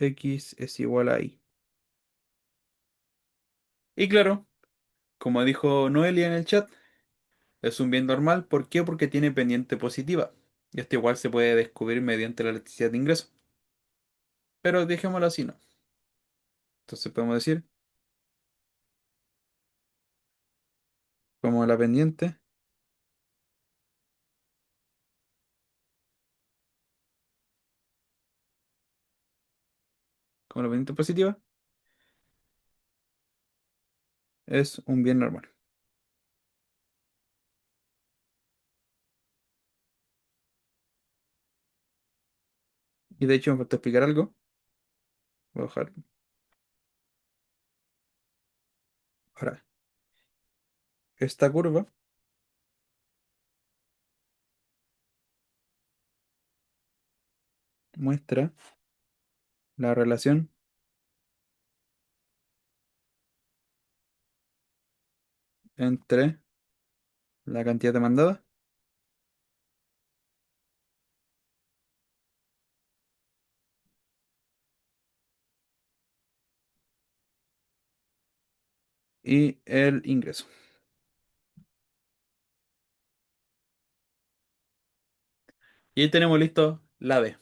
x es igual a y. Y claro, como dijo Noelia en el chat, es un bien normal. ¿Por qué? Porque tiene pendiente positiva. Y esto igual se puede descubrir mediante la electricidad de ingreso. Pero dejémoslo así, ¿no? Entonces podemos decir, como la pendiente, como la pendiente positiva, es un bien normal. Y de hecho me falta explicar algo. Voy a bajar. Ahora, esta curva muestra la relación entre la cantidad demandada y el ingreso. Y ahí tenemos listo la D.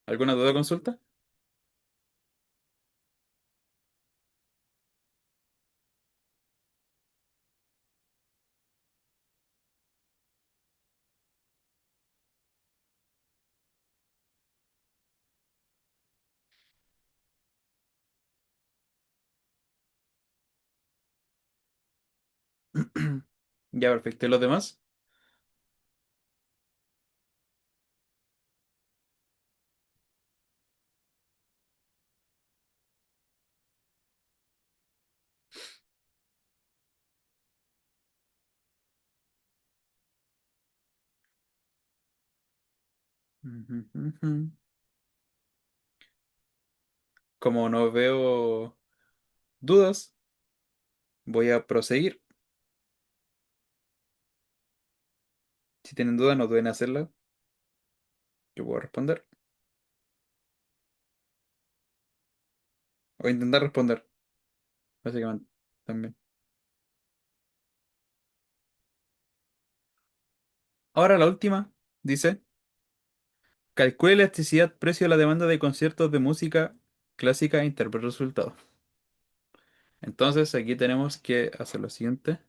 ¿Alguna duda o consulta? Ya, perfecto. ¿Y los demás? Ujú, ujú. Como no veo dudas, voy a proseguir. Si tienen dudas, no deben hacerla. Yo puedo responder. O intentar responder, básicamente. También. Ahora la última. Dice, calcule la elasticidad precio de la demanda de conciertos de música clásica e interprete el resultado. Entonces aquí tenemos que hacer lo siguiente.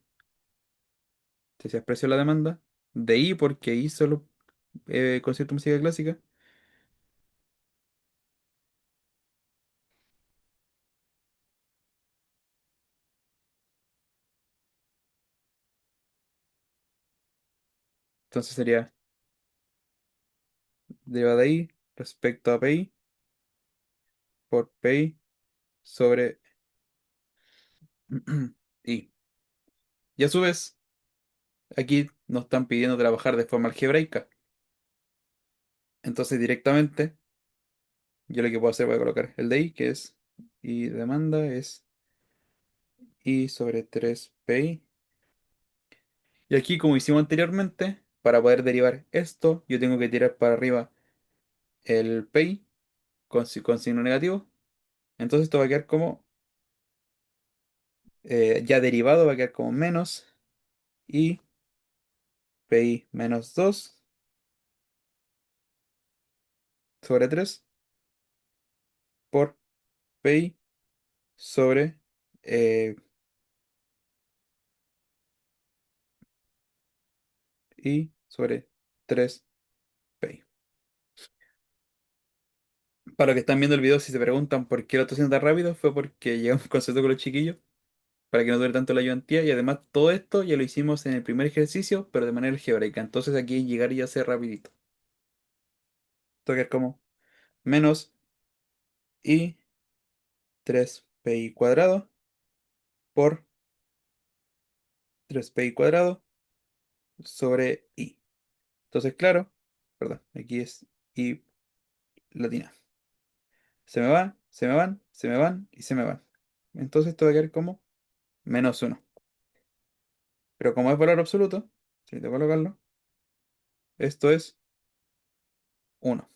Elasticidad precio de la demanda. De I porque I solo concierto de música clásica. Entonces sería derivada de I respecto a PI por PI sobre I. Y a su vez, aquí nos están pidiendo trabajar de forma algebraica. Entonces directamente, yo lo que puedo hacer voy a colocar el de I, que es I demanda, es I sobre 3PI. Y aquí, como hicimos anteriormente, para poder derivar esto, yo tengo que tirar para arriba el PI con signo negativo. Entonces esto va a quedar como, ya derivado, va a quedar como menos I PI menos 2 sobre 3 por PI sobre eh, I sobre 3PI. Para los que están viendo el video, si se preguntan por qué lo estoy haciendo tan rápido, fue porque llegamos a un concepto con los chiquillos, para que no dure tanto la ayudantía, y además todo esto ya lo hicimos en el primer ejercicio, pero de manera algebraica. Entonces aquí llegar y hacer rapidito. Esto que es como menos I 3PI cuadrado por 3PI cuadrado sobre I. Entonces, claro, perdón, aquí es I latina. Se me van, se me van, se me van y se me van. Entonces esto va a quedar como menos uno. Pero como es valor absoluto, si tengo que colocarlo, esto es uno.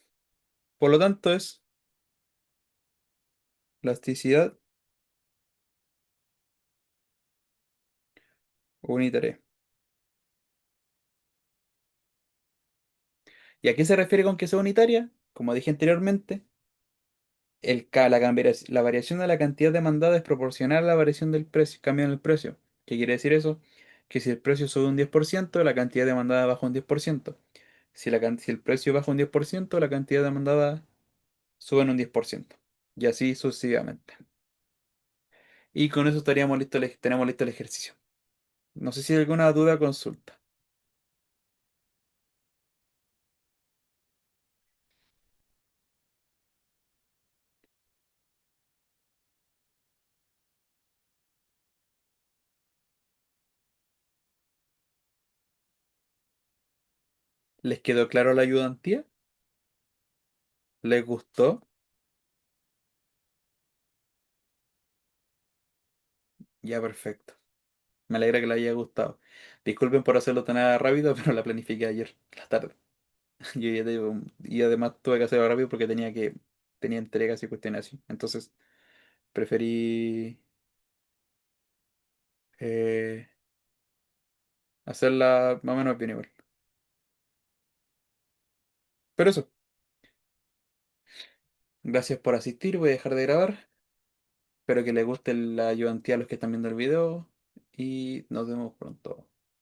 Por lo tanto es elasticidad unitaria. ¿Y a qué se refiere con que sea unitaria? Como dije anteriormente, la variación de la cantidad demandada es proporcional a la variación del precio, cambio en el precio. ¿Qué quiere decir eso? Que si el precio sube un 10%, la cantidad demandada baja un 10%. Si el precio baja un 10%, la cantidad demandada sube en un 10%. Y así sucesivamente. Y con eso tenemos listo el ejercicio. No sé si hay alguna duda o consulta. ¿Les quedó claro la ayudantía? ¿Les gustó? Ya, perfecto. Me alegra que les haya gustado. Disculpen por hacerlo tan rápido, pero la planifiqué ayer, en la tarde. Y además tuve que hacerlo rápido porque tenía entregas y cuestiones así. Entonces preferí eh, hacerla más o menos bien igual. Pero eso, gracias por asistir. Voy a dejar de grabar. Espero que les guste la ayudantía a los que están viendo el video. Y nos vemos pronto.